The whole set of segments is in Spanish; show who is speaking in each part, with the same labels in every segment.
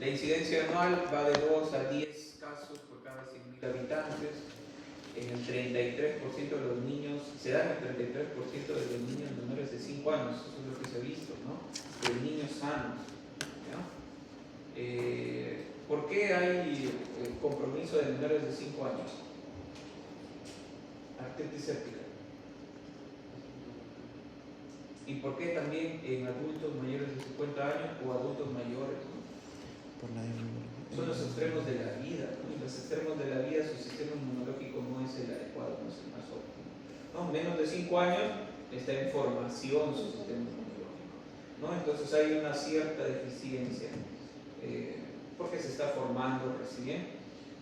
Speaker 1: La incidencia anual va de 2 a 10 casos por cada 100.000 habitantes. En el 33% de los niños, se dan el 33% de los niños menores de 5 años, eso es lo que se ha visto, ¿no? De niños sanos, ¿ya? ¿Por qué hay compromiso de menores de 5 años? Artritis séptica. ¿Y por qué también en adultos mayores de 50 años o adultos mayores, ¿no? Son los extremos de la vida, ¿no? Y los extremos de la vida, su sistema inmunológico no es el adecuado, no es el más óptimo, ¿no? Menos de 5 años está en formación su sistema inmunológico, ¿no? Entonces hay una cierta deficiencia porque se está formando recién,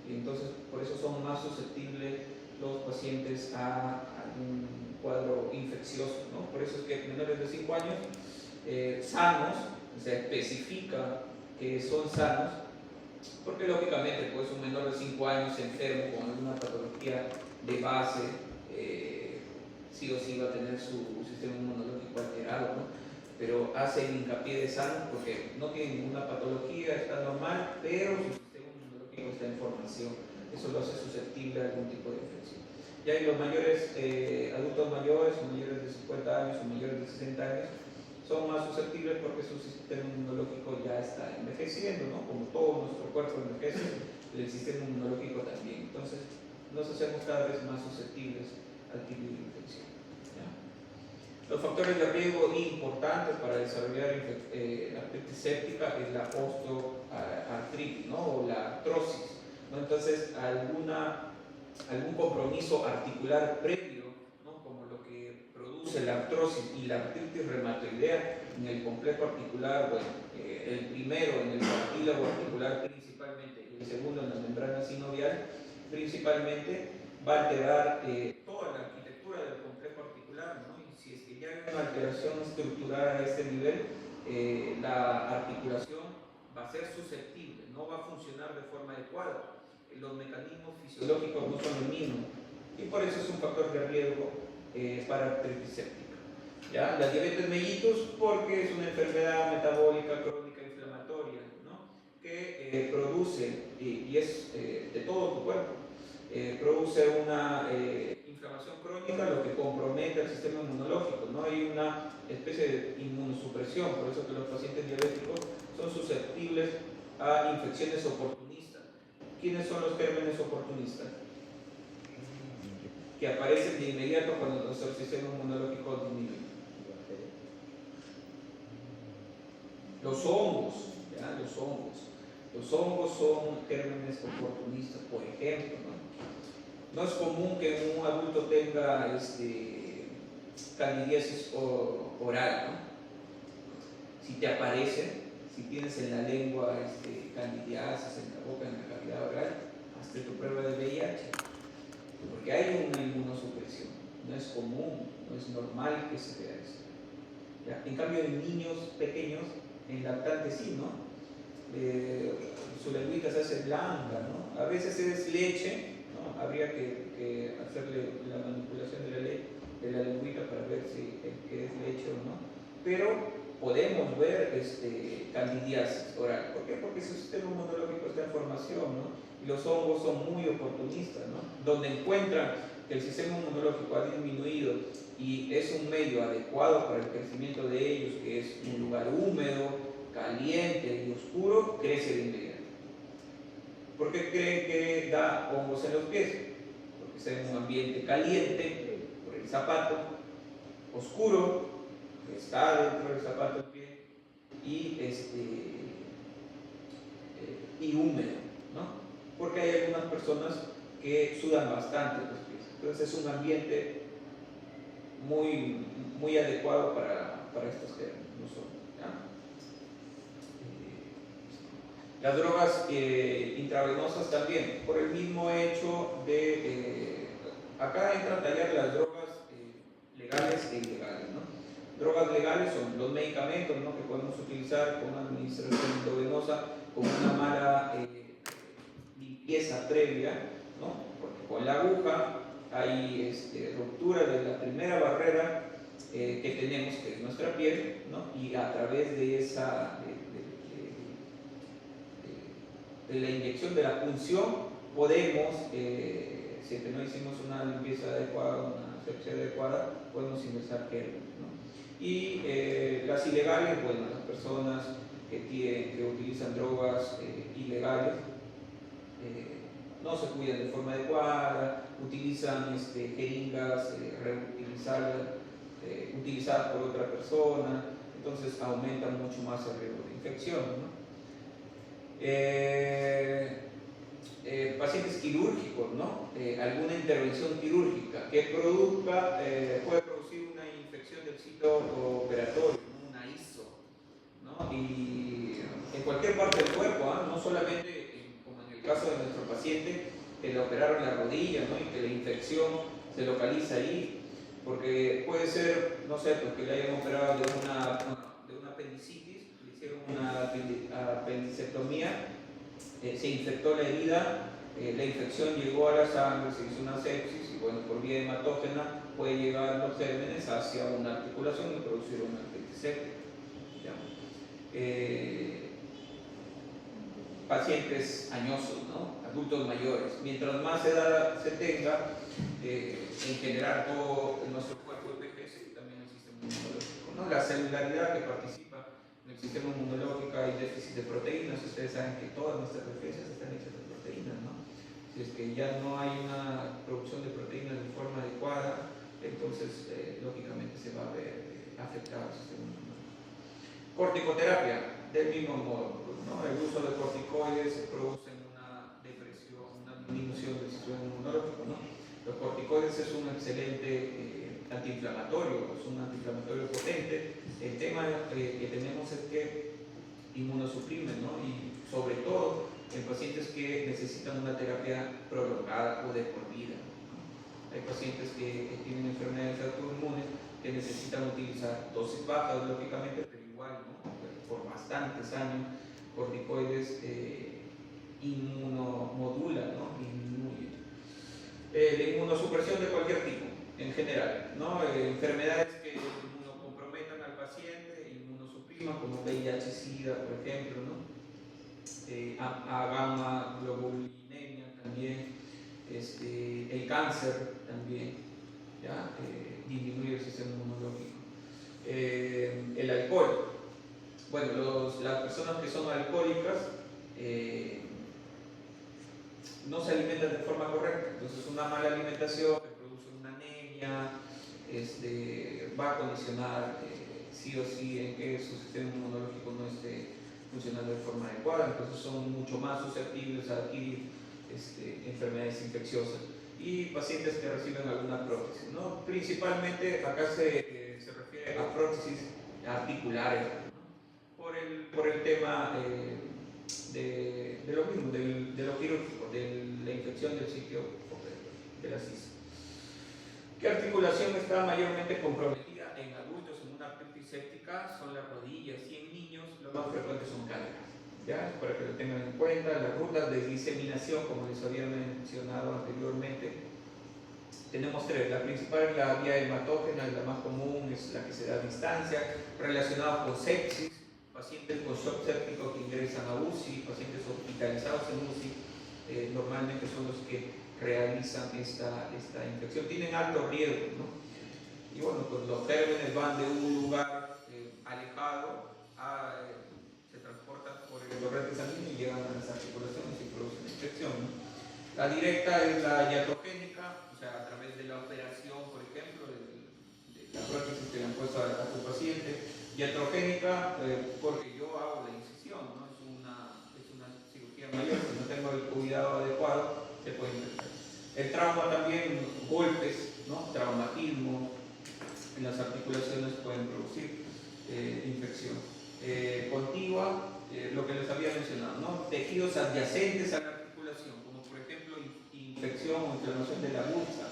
Speaker 1: y entonces por eso son más susceptibles los pacientes a algún cuadro infeccioso, ¿no? Por eso es que menores de 5 años sanos, se especifica que son sanos, porque lógicamente pues un menor de 5 años enfermo con alguna patología de base sí o sí va a tener su sistema inmunológico alterado, ¿no? Pero hace el hincapié de sano porque no tiene ninguna patología, está normal, pero su sistema inmunológico está en formación, eso lo hace susceptible a algún tipo de infección. Ya hay los mayores, adultos mayores o mayores de 50 años o mayores de 60 años, son más susceptibles porque su sistema inmunológico ya está envejeciendo, ¿no? Como todo nuestro cuerpo envejece, el sistema inmunológico también. Entonces, nos hacemos cada vez más susceptibles al tipo de infección, ¿ya? Los factores de riesgo importantes para desarrollar artritis séptica es la osteoartritis, ¿no? O la artrosis, ¿no? Entonces, algún compromiso articular previo, ¿no? Como lo que produce la artrosis y la artritis reumatoidea en el complejo articular, bueno, el primero en el cartílago articular principalmente y el segundo en la membrana sinovial principalmente, va a alterar toda la arquitectura del complejo articular, ¿no? Y si es que ya hay una alteración estructural a este nivel, la articulación va a ser susceptible, no va a funcionar de forma adecuada. Los mecanismos fisiológicos no son los mismos y por eso es un factor de riesgo para artritis séptica. ¿Ya? La diabetes mellitus porque es una enfermedad metabólica crónica inflamatoria, ¿no? Que produce, y es de todo tu cuerpo, produce una inflamación crónica, lo que compromete al sistema inmunológico, ¿no? Hay una especie de inmunosupresión, por eso que los pacientes diabéticos son susceptibles a infecciones oportunistas. ¿Quiénes son los gérmenes oportunistas? Que aparecen de inmediato cuando nuestro sistema inmunológico disminuye. Los hongos, ¿ya? Los hongos son gérmenes oportunistas, por ejemplo, ¿no? No es común que un adulto tenga candidiasis oral, ¿no? Si te aparece, si tienes en la lengua candidiasis, en la boca, en la cavidad oral, hazte tu prueba de VIH, porque hay una inmunosupresión, no es común, no es normal que se vea eso. ¿Ya? En cambio, en niños pequeños, en lactantes sí, ¿no? Su lengüita se hace blanca, ¿no? A veces es leche, ¿no? Habría que hacerle la manipulación de la lengüita para ver si es leche o no, pero podemos ver candidiasis oral. ¿Por qué? Porque su sistema inmunológico está en formación, ¿no? Y los hongos son muy oportunistas, ¿no? Donde encuentran que el sistema inmunológico ha disminuido y es un medio adecuado para el crecimiento de ellos, que es un lugar húmedo, caliente y oscuro, crece de inmediato. ¿Por qué creen que da hongos en los pies? Porque está en un ambiente caliente, por el zapato, oscuro, que está dentro del zapato del pie, y húmedo, ¿no? Porque hay algunas personas que sudan bastante los pies. Entonces es un ambiente muy, muy adecuado para estos gérmenes, no son, ¿ya? Las drogas intravenosas también, por el mismo hecho de... acá entra a tallar las drogas legales e ilegales, ¿no? Drogas legales son los medicamentos, ¿no? Que podemos utilizar con una administración endovenosa, con una mala limpieza previa, ¿no? Porque con la aguja hay ruptura de la primera barrera que tenemos, que es nuestra piel, ¿no? Y a través de esa de la inyección, de la punción, podemos, si es que no hicimos una limpieza adecuada, una asepsia adecuada, podemos ingresar gérmenes, ¿no? Y las ilegales, bueno, las personas que utilizan drogas ilegales no se cuidan de forma adecuada, utilizan jeringas utilizadas por otra persona, entonces aumenta mucho más el riesgo de infección, ¿no? Pacientes quirúrgicos, ¿no? Alguna intervención quirúrgica que puede producir una infección del sitio operatorio, ¿no? Una ISO, ¿no? Y en cualquier parte del cuerpo, ¿eh? No solamente como en el caso de nuestro paciente que le operaron la rodilla, ¿no? Y que la infección se localiza ahí, porque puede ser, no sé, pues que le hayan operado de una apendicitis, le hicieron una apendicectomía, se infectó la herida, la infección llegó a la sangre, se hizo una sepsis y bueno, por vía hematógena puede llegar los gérmenes hacia una articulación y producir una apendicectomía. Pacientes añosos, ¿no? Adultos mayores. Mientras más edad se tenga, en general todo nuestro cuerpo envejece y también el sistema inmunológico, ¿no? La celularidad que participa en el sistema inmunológico, hay déficit de proteínas. Ustedes saben que todas nuestras defensas están hechas de proteínas, ¿no? Si es que ya no hay una producción de proteínas de forma adecuada, entonces lógicamente se va a ver afectado el sistema inmunológico. Corticoterapia, del mismo modo, ¿no? El uso de corticoides produce una depresión, una disminución del sistema inmunológico, ¿no? Los corticoides es un excelente antiinflamatorio, es un antiinflamatorio potente. El tema que tenemos es que inmunosuprimen, ¿no? Y sobre todo en pacientes que necesitan una terapia prolongada o de por vida, ¿no? Hay pacientes que tienen enfermedades autoinmunes que necesitan utilizar dosis bajas, lógicamente, pero igual, ¿no? Por bastantes años, corticoides inmunomodulan, ¿no? Disminuyen. La inmunosupresión de cualquier tipo, en general, ¿no? Enfermedades que inmunocomprometan al paciente, inmunosupriman, como VIH-Sida, por ejemplo, ¿no? A-gamma globulinemia también, el cáncer también, ¿ya? Disminuye el sistema inmunológico. El alcohol. Bueno, las personas que son alcohólicas no se alimentan de forma correcta, entonces una mala alimentación que produce una anemia va a condicionar sí o sí en que su sistema inmunológico no esté funcionando de forma adecuada, entonces son mucho más susceptibles a adquirir enfermedades infecciosas. Y pacientes que reciben alguna prótesis, ¿no? Principalmente acá se refiere a prótesis articulares, ¿no? Por el tema de lo mismo, de lo quirúrgico, de la infección del sitio de la CIS. ¿Qué articulación está mayormente comprometida en adultos en una artritis séptica? Son las rodillas, y en niños lo más frecuente son caderas. ¿Ya? Para que lo tengan en cuenta, las rutas de diseminación, como les había mencionado anteriormente, tenemos tres. La principal es la vía hematógena, la más común es la que se da a distancia, relacionada con sepsis, pacientes con shock séptico que ingresan a UCI, pacientes hospitalizados en UCI, normalmente son los que realizan esta infección. Tienen alto riesgo, ¿no? Y bueno, pues los gérmenes van de un lugar alejado se transportan por el torrente sanguíneo y llegan a las articulaciones y producen infección, ¿no? La directa es la iatrogénica, o sea, a través de la operación, por ejemplo, de la prótesis que le han puesto a tu paciente. Iatrogénica, porque yo hago la incisión, ¿no? Es una cirugía mayor, si no tengo el cuidado adecuado, se puede infectar. El trauma también, golpes, ¿no? Traumatismo en las articulaciones pueden producir infección. Contigua, lo que les había mencionado, ¿no? Tejidos adyacentes a la articulación, como por ejemplo infección o inflamación de la bursa,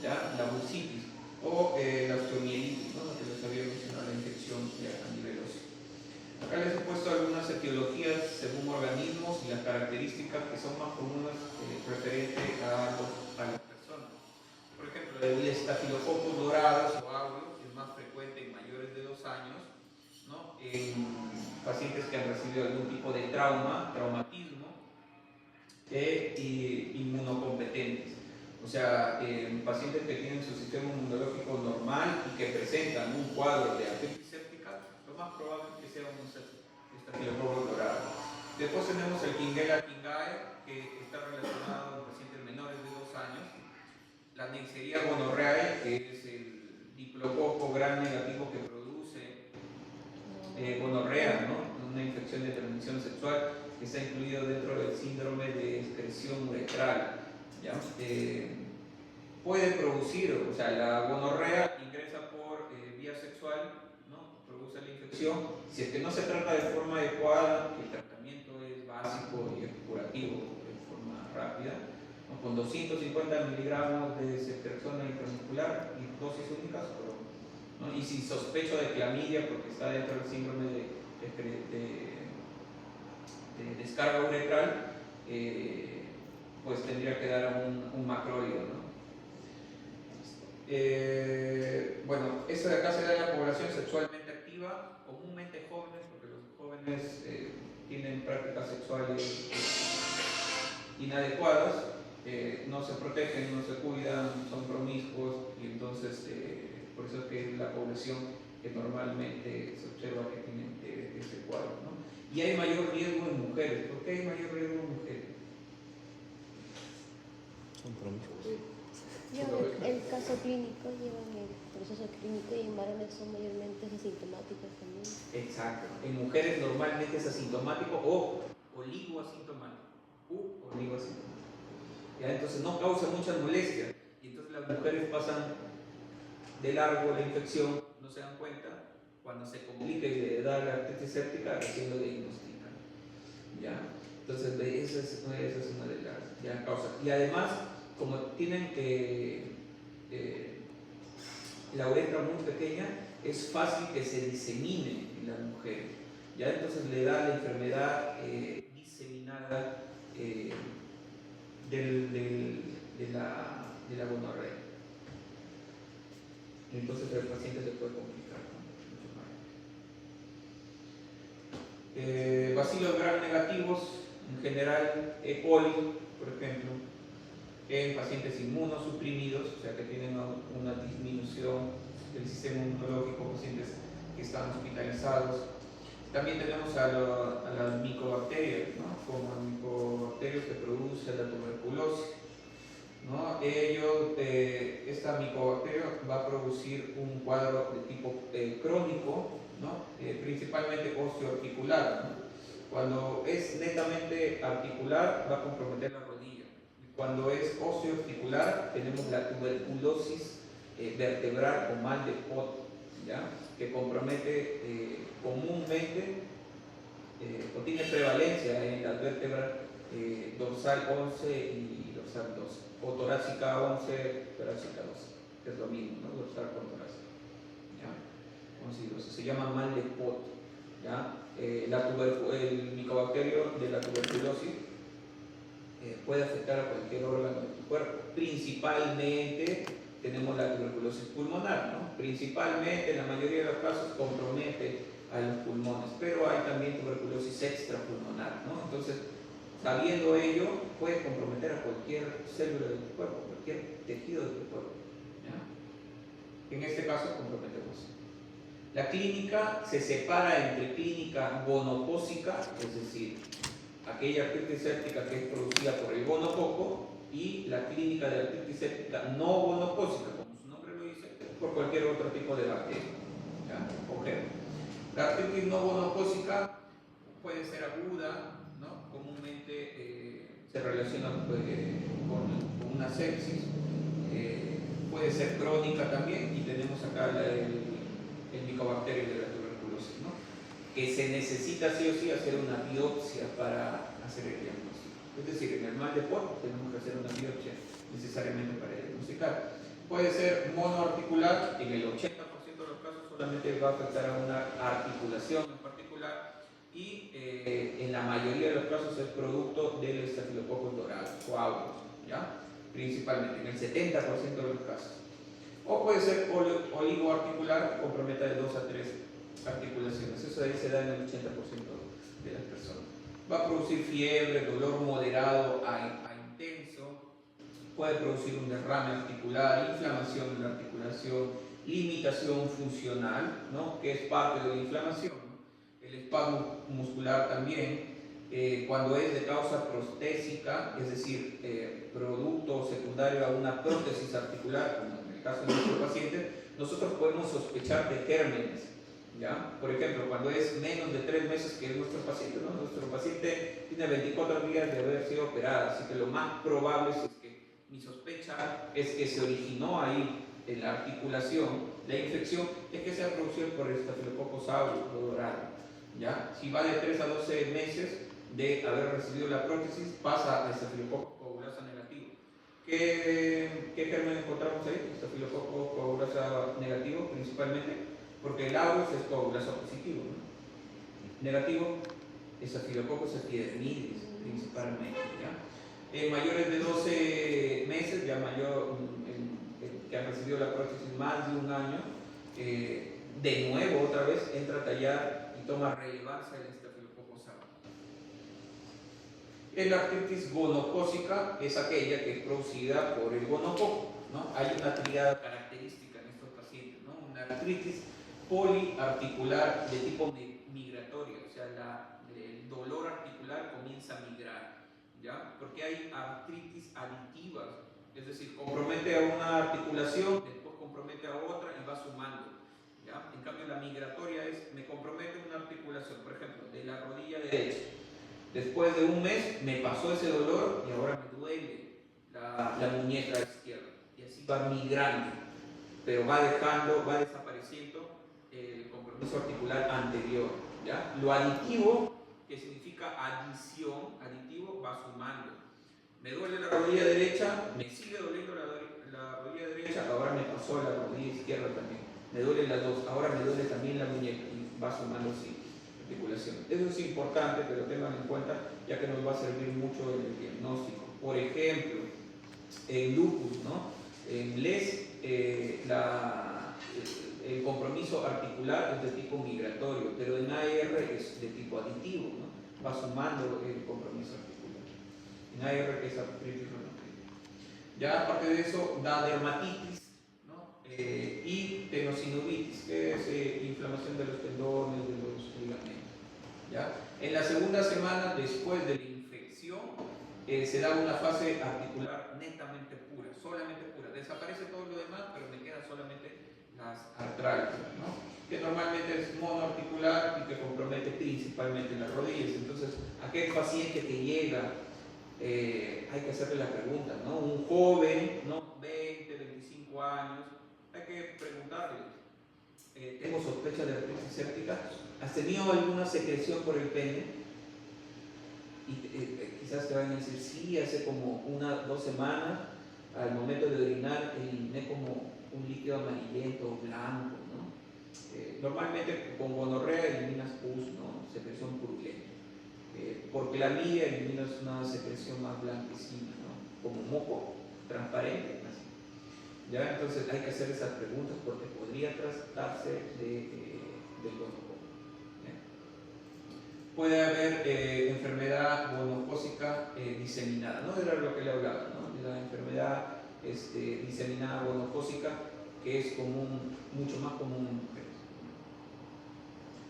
Speaker 1: ¿ya? La bursitis, o la osteomielitis, ¿no? Lo que les había mencionado, la infección a nivel óseo. Acá les he puesto algunas etiologías según organismos y las características que son más comunes referente a las personas. Por ejemplo, el estafilococcus dorados o aureus es más frecuente en mayores de 2 años, ¿no? En pacientes que han recibido algún tipo de traumatismo, inmunocompetentes. O sea, pacientes que tienen su sistema inmunológico normal y que presentan un cuadro de artritis séptica, lo más probable es que sea un estafilococo dorado. Después tenemos el Klebsiella kingae, que está relacionado en pacientes menores de 2 años. La Neisseria gonorrhoeae, que es el diplococo gram negativo que produce gonorrea, ¿no? Una infección de transmisión sexual que está incluido dentro del síndrome de excreción uretral. ¿Ya? Puede producir, o sea, la gonorrea ingresa por vía sexual, ¿no? Produce la infección. Si es que no se trata de forma adecuada, el tratamiento es básico y es curativo de forma rápida, ¿no? Con 250 miligramos de ceftriaxona intramuscular y dosis únicas, ¿no? Y sin sospecho de clamidia, porque está dentro del síndrome de descarga uretral, pues tendría que dar un macrólido, ¿no? Bueno, eso de acá se da en la población sexualmente activa, comúnmente jóvenes, porque los jóvenes tienen prácticas sexuales inadecuadas, no se protegen, no se cuidan, son promiscuos, y entonces por eso es que es la población que normalmente se observa que tienen ese cuadro, ¿no? Y hay mayor riesgo en mujeres. ¿Por qué hay mayor riesgo en mujeres?
Speaker 2: Son promiscuos.
Speaker 3: El caso clínico, llevan el proceso clínico y en varones son mayormente asintomáticos también.
Speaker 1: Exacto. En mujeres normalmente es asintomático o oligoasintomático. ¿Ya? Entonces no causa muchas molestias. Y entonces las mujeres pasan de largo la infección, no se dan cuenta. Cuando se complica y le da la artritis séptica, recién lo diagnostican. ¿Ya? Entonces esa es una de las causas. Y además, como tienen la uretra muy pequeña, es fácil que se disemine en las mujeres. ¿Ya? Entonces le da la enfermedad diseminada de la gonorrea. Entonces el paciente se puede complicar, ¿no? Bacilos gram negativos, en general E. coli, por ejemplo, en pacientes inmunosuprimidos, o sea que tienen una disminución del sistema inmunológico, pacientes que están hospitalizados. También tenemos a las micobacterias, ¿no? Como el micobacterio que produce la tuberculosis, ¿no? Esta micobacteria va a producir un cuadro de tipo crónico, ¿no? Principalmente osteoarticular, ¿no? Cuando es netamente articular va a comprometer la rodilla. Cuando es osteoarticular tenemos la tuberculosis vertebral o mal de Pot, ¿ya? Que compromete comúnmente o tiene prevalencia en las vértebras dorsal 11 y dorsal 12, o torácica 11, torácica 12, que es lo mismo, ¿no? Dorsal con torácica, ¿ya? 11 y 12, se llama mal de Pot, ¿ya? El micobacterio de la tuberculosis puede afectar a cualquier órgano de tu cuerpo. Principalmente tenemos la tuberculosis pulmonar, ¿no? Principalmente, en la mayoría de los casos, compromete a los pulmones, pero hay también tuberculosis extrapulmonar, ¿no? Entonces, sabiendo ello, puede comprometer a cualquier célula de tu cuerpo, cualquier tejido de tu cuerpo, ¿ya? En este caso, comprometemos. La clínica se separa entre clínica gonocócica, es decir, aquella artritis séptica que es producida por el gonococo, y la clínica de artritis séptica no gonocócica, como su nombre lo dice, por cualquier otro tipo de bacteria, ¿ya? La artritis no gonocócica puede ser aguda, ¿no? Comúnmente se relaciona con una sepsis, puede ser crónica también, y tenemos acá el micobacterio de la tuberculosis, ¿no? Que se necesita sí o sí hacer una biopsia para hacer el diagnóstico. Es decir, en el mal de Pot tenemos que hacer una biopsia necesariamente para diagnosticar. Puede ser monoarticular, en el 80% de los casos solamente va a afectar a una articulación en particular, y en la mayoría de los casos es producto del estafilococcus dorados o aureus, ¿ya? Principalmente, en el 70% de los casos. O puede ser oligoarticular, que comprometa de 2 a 3 articulaciones. Eso ahí se da en el 80% de las personas. Va a producir fiebre, dolor moderado a intenso, puede producir un derrame articular, inflamación en la articulación, limitación funcional, ¿no? Que es parte de la inflamación, ¿no? El espasmo muscular también, cuando es de causa prostésica, es decir, producto secundario a una prótesis articular, como en el caso de nuestro paciente, nosotros podemos sospechar de gérmenes, ¿ya? Por ejemplo, cuando es menos de 3 meses que es nuestro paciente, ¿no? Nuestro paciente tiene 24 días de haber sido operado, así que lo más probable es que mi sospecha es que se originó ahí en la articulación, la infección es que sea producida por el Staphylococcus aureus dorado, ¿ya? Si va de 3 a 12 meses de haber recibido la prótesis, pasa a Staphylococcus coagulasa negativo. ¿Qué germen encontramos ahí? Staphylococcus coagulasa negativo principalmente, porque el aureus es coagulasa positivo, ¿no? Negativo es Staphylococcus epidermidis principalmente, ¿ya? En mayores de 12 meses, ya que han recibido la prótesis más de un año, de nuevo otra vez entra a tallar y toma relevancia el Staphylococcus aureus. La artritis gonocócica es aquella que es producida por el gonococo, ¿no? Hay una tríada característica en estos pacientes, ¿no? Una artritis poliarticular de tipo migratorio, o sea, el dolor articular comienza a migrar, ¿ya? Porque hay artritis aditivas, es decir, compromete a una articulación, después compromete a otra y va sumando, ¿ya? En cambio, la migratoria me compromete una articulación, por ejemplo, de la rodilla derecha. Después de un mes me pasó ese dolor y ahora me duele la muñeca izquierda. Y así va migrando, pero va desapareciendo el compromiso articular anterior, ¿ya? Lo aditivo, que significa adición, aditivo, va sumando. Me duele la rodilla derecha, me sigue doliendo la rodilla derecha, ahora me pasó la rodilla izquierda también. Me duelen las dos, ahora me duele también la muñeca y va sumando así. Eso es importante que lo tengan en cuenta, ya que nos va a servir mucho en el diagnóstico. Por ejemplo, en lupus, ¿no? En LES, el compromiso articular es de tipo migratorio, pero en AR es de tipo aditivo, ¿no? Va sumando el compromiso articular. En AR es artritis reumatoide. Ya aparte de eso, da dermatitis, ¿no? Y tenosinovitis, que es inflamación de los tendones, de los ligamentos. ¿Ya? En la segunda semana después de la infección se da una fase articular netamente pura, solamente pura. Desaparece todo lo demás, pero me quedan solamente las artralgias, ¿no? Que normalmente es monoarticular y que compromete principalmente las rodillas. Entonces, aquel paciente que llega, hay que hacerle la pregunta, ¿no? Un joven, ¿no? 20, 25 años, hay que preguntarle, tengo sospecha de artritis séptica. ¿Has tenido alguna secreción por el pene? Y quizás te van a decir, sí, hace como 1 o 2 semanas, al momento de orinar, eliminé como un líquido amarillento o blanco, ¿no? Normalmente con gonorrea eliminas pus, ¿no? Secreción purulenta. Por clamidia eliminas una secreción más blanquecina, ¿no? Como moco transparente, así. ¿Ya? Entonces hay que hacer esas preguntas porque podría tratarse del gonococo. Puede haber enfermedad gonocócica diseminada, ¿no? Era lo que le hablaba, ¿no? De la enfermedad diseminada gonocócica, que es común, mucho más común en mujeres.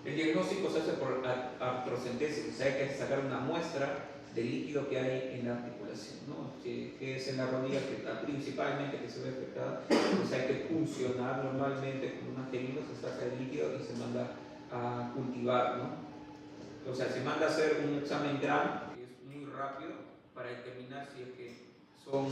Speaker 1: El diagnóstico se hace por artrocentesis, o sea, hay que sacar una muestra del líquido que hay en la articulación, ¿no? Que es en la rodilla, principalmente que se ve afectada, pues hay que puncionar normalmente con una jeringa, se saca el líquido y se manda a cultivar, ¿no? O sea, se manda a hacer un examen GRAM, que es muy rápido, para determinar si es que son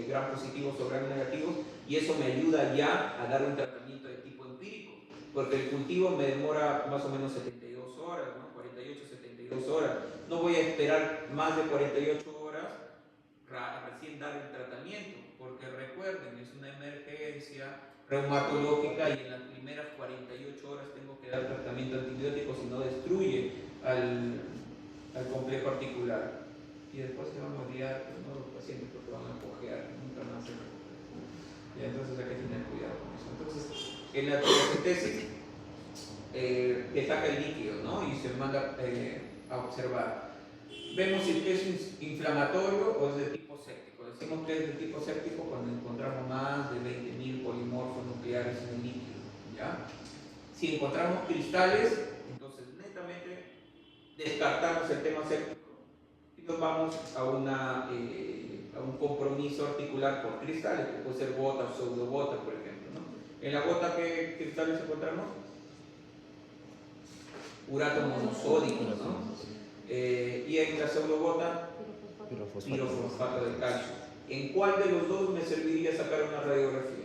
Speaker 1: GRAM positivos o GRAM negativos, y eso me ayuda ya a dar un tratamiento de tipo empírico, porque el cultivo me demora más o menos 72 horas, ¿no? 48, 72 horas. No voy a esperar más de 48 horas recién dar el tratamiento, porque recuerden, es una emergencia reumatológica y en las primeras 48 horas tengo que dar tratamiento antibiótico, si no destruye al complejo articular. Y después se van a odiar, pues, ¿no? Los pacientes, porque van a cojear, nunca más se recuperan. Y entonces hay que tener cuidado con eso. Entonces, en la tomosíntesis saca el líquido, ¿no? Y se manda a observar. Vemos si es inflamatorio o es de tipo séptico. Decimos que es de tipo séptico cuando encontramos más de 20.000 polimorfos nucleares en el líquido, ¿ya? Si encontramos cristales, entonces netamente descartamos el tema séptico y nos vamos a un compromiso articular por cristales, que puede ser gota o pseudogota, por ejemplo, ¿no? En la gota, ¿qué cristales encontramos? Urato monosódico, ¿no? Y en la pseudogota, pirofosfato de calcio. ¿En cuál de los dos me serviría sacar una radiografía?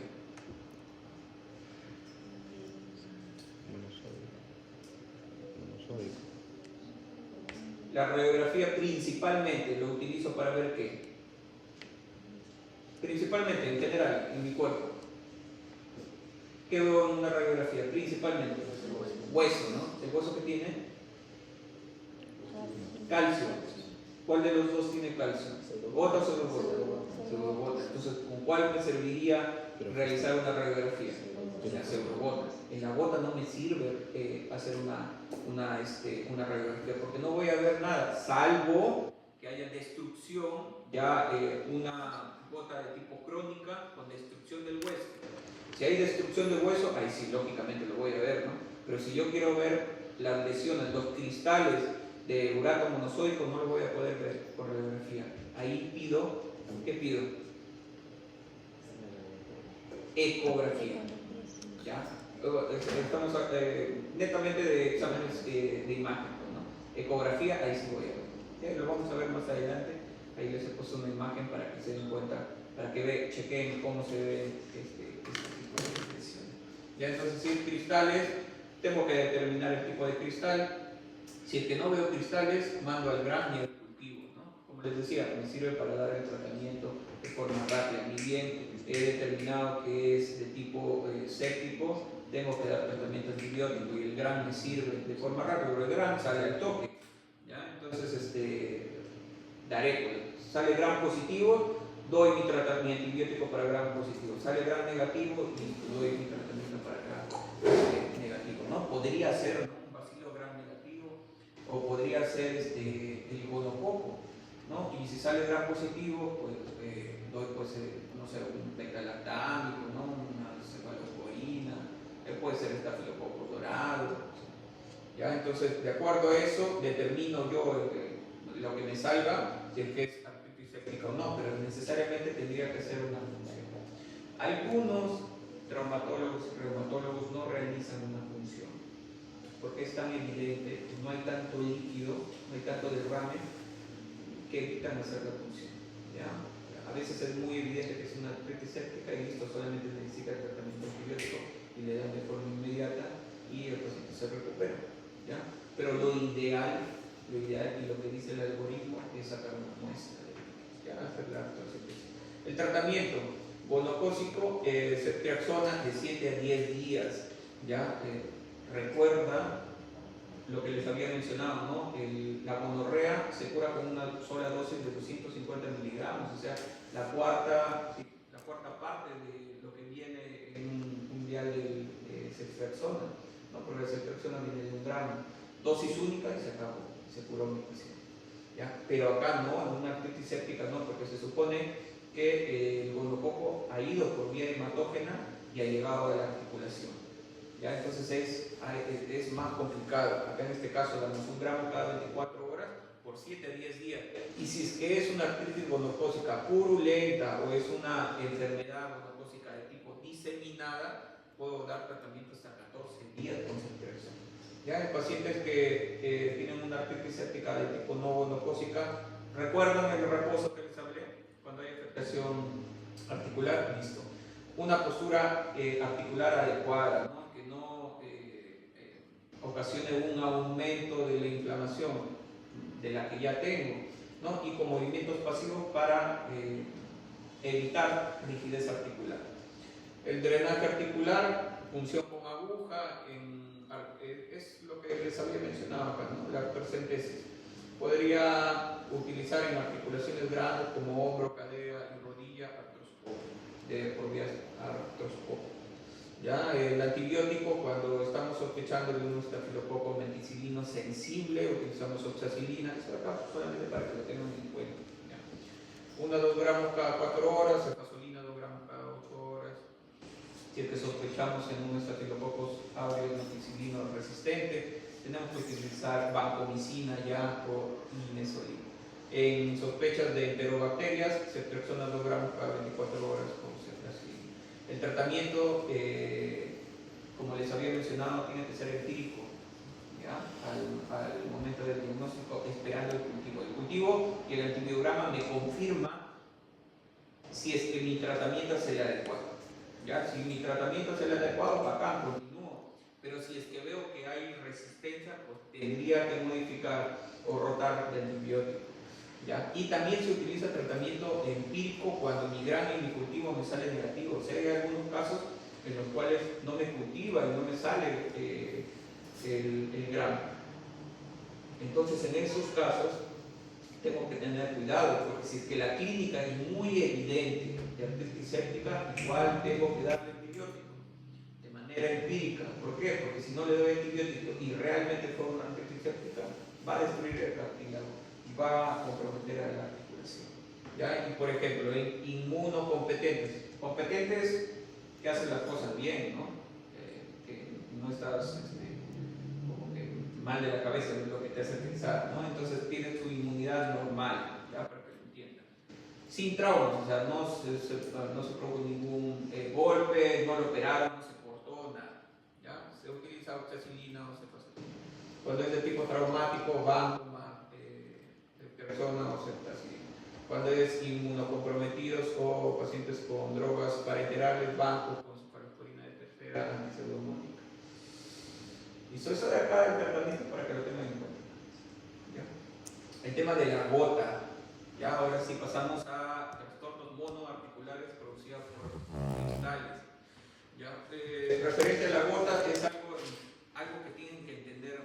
Speaker 1: La radiografía principalmente lo utilizo para ver qué. Principalmente, en general, en mi cuerpo. ¿Qué veo en una radiografía? Principalmente, hueso, ¿no? El hueso que tiene calcio. ¿Cuál de los dos tiene calcio? ¿Gota o pseudogota? Pseudogota. Entonces, ¿con cuál me serviría realizar una radiografía? La pseudogota. En la gota no me sirve hacer una radiografía porque no voy a ver nada, salvo que haya destrucción, ya una gota de tipo crónica con destrucción del hueso. Si hay destrucción del hueso, ahí sí, lógicamente lo voy a ver, ¿no? Pero si yo quiero ver las lesiones, los cristales de urato monosódico, no lo voy a poder ver por radiografía. Ahí pido, ¿qué pido? Ecografía. ¿Ya? Estamos netamente de exámenes de imagen, ¿no? Ecografía, ahí sí voy a ver. ¿Ya? Lo vamos a ver más adelante. Ahí les he puesto una imagen para que se den cuenta, para que chequen cómo se ve este tipo de lesiones. Ya, entonces, si cristales, tengo que determinar el tipo de cristal. Si es que no veo cristales, mando al GRAM y al cultivo, ¿no? Como les decía, me sirve para dar el tratamiento de forma rápida. Ni bien he determinado que es de tipo séptico, tengo que dar tratamiento antibiótico y el GRAM me sirve de forma rápida, pero el GRAM sale al toque, ¿ya? Entonces, daré, pues, sale GRAM positivo, doy mi antibiótico para GRAM positivo. Sale GRAM negativo y doy mi tratamiento para GRAM negativo, ¿no? Podría ser, ¿no?, un bacilo GRAM negativo o podría ser el gonococo, ¿no? Y si sale GRAM positivo, pues doy, pues, no sé, un beta-lactámico, ¿no?, una cefalosporina, puede ser estafilococo dorado, ¿ya? Entonces, de acuerdo a eso, determino yo lo que me salga, si es que es artritis séptica o no, pero necesariamente tendría que ser una función. Algunos traumatólogos y reumatólogos no realizan una función, porque es tan evidente, no hay tanto líquido, no hay tanto derrame, que evitan hacer la función, ¿ya? A veces es muy evidente que es una artritis séptica y listo, solamente necesita el tratamiento antibiótico y le dan de forma inmediata y el paciente se recupera, ¿ya? Pero lo ideal y lo que dice el algoritmo es sacar una muestra de líquidos, ¿ya? Hacer la artrosis. El tratamiento gonocócico, ceftriaxona de 7 a 10 días, ¿ya? Recuerda lo que les había mencionado, ¿no? La gonorrea se cura con una sola dosis de 250 miligramos, o sea, la cuarta parte de lo que viene en un vial de ceftriaxona, ¿no? Porque la ceftriaxona viene de 1 gramo, dosis única y se acabó, se curó mi paciente, ¿ya? Pero acá no, en una artritis séptica no, porque se supone que el gonococo ha ido por vía hematógena y ha llegado a la articulación, ¿ya? Entonces es más complicado. Acá en este caso damos 1 gramo cada 24 horas por 7 a 10 días. Y si es que es una artritis gonocócica purulenta o es una enfermedad gonocócica de tipo diseminada, puedo dar tratamiento hasta 14 días con ceftriaxona. Ya en pacientes que tienen una artritis séptica de tipo no gonocócica, ¿recuerdan el reposo que les hablé? Cuando hay afectación articular, listo. Una postura articular adecuada, ¿no?, ocasione un aumento de la inflamación de la que ya tengo, ¿no?, y con movimientos pasivos para evitar rigidez articular. El drenaje articular, punción con aguja, es lo que les había mencionado acá, ¿no?, la artrocentesis. Podría utilizar en articulaciones grandes como hombro, cadera y rodilla, artroscopio, por vía artroscopio. ¿Ya? El antibiótico, cuando estamos sospechando de un estafilococo meticilino sensible, utilizamos oxacilina, eso acá solamente para que lo tengan en cuenta. ¿Ya? 1 a 2 gramos cada 4 horas, cefazolina 2 gramos cada 8 horas. Si es que sospechamos en un estafilococo aureus meticilino resistente, tenemos que utilizar vancomicina ya por minesolina. En sospechas de enterobacterias, ceftriaxona 2 gramos cada 24 horas con ceftriaxona. El tratamiento, como les había mencionado, tiene que ser empírico, ¿ya? Al momento del diagnóstico, esperando el cultivo. El cultivo y el antibiograma me confirma si es que mi tratamiento es el adecuado. ¿Ya? Si mi tratamiento es el adecuado, bacán, continúo. Pero si es que veo que hay resistencia, pues tendría que modificar o rotar de antibiótico. ¿Ya? Y también se utiliza tratamiento empírico cuando mi grano y mi cultivo me sale negativo. O sea, hay algunos casos en los cuales no me cultiva y no me sale el grano. Entonces, en esos casos, tengo que tener cuidado, porque si es que la clínica es muy evidente de artritis séptica, igual tengo que darle antibiótico de manera empírica. ¿Por qué? Porque si no le doy antibiótico y realmente fue una artritis séptica, va a destruir el cartílago y va a comprometer a la articulación. ¿Ya? Y por ejemplo, inmunocompetentes, competentes que hacen las cosas bien, ¿no? Que no estás como que mal de la cabeza, no es lo que te hace pensar, ¿no? Entonces tienen su inmunidad normal, ¿ya? Para que lo entiendan. Sin traumas, o sea, no se produjo ningún golpe, no lo operaron, no se cortó, nada. ¿Ya? Se utiliza oxacilina o cefazolina. Cuando es de tipo traumático, vancomar, persona o ceftriaxona. Cuando es inmunocomprometidos o pacientes con drogas parenterales, banco con cefalosporina de tercera, antipseudomónica. Listo, eso de acá el tratamiento para que lo tengan en cuenta. ¿Ya? El tema de la gota. Ya, ahora sí pasamos a trastornos monoarticulares producidos por cristales. ¿Ya? Referente a la gota es algo que tienen que entender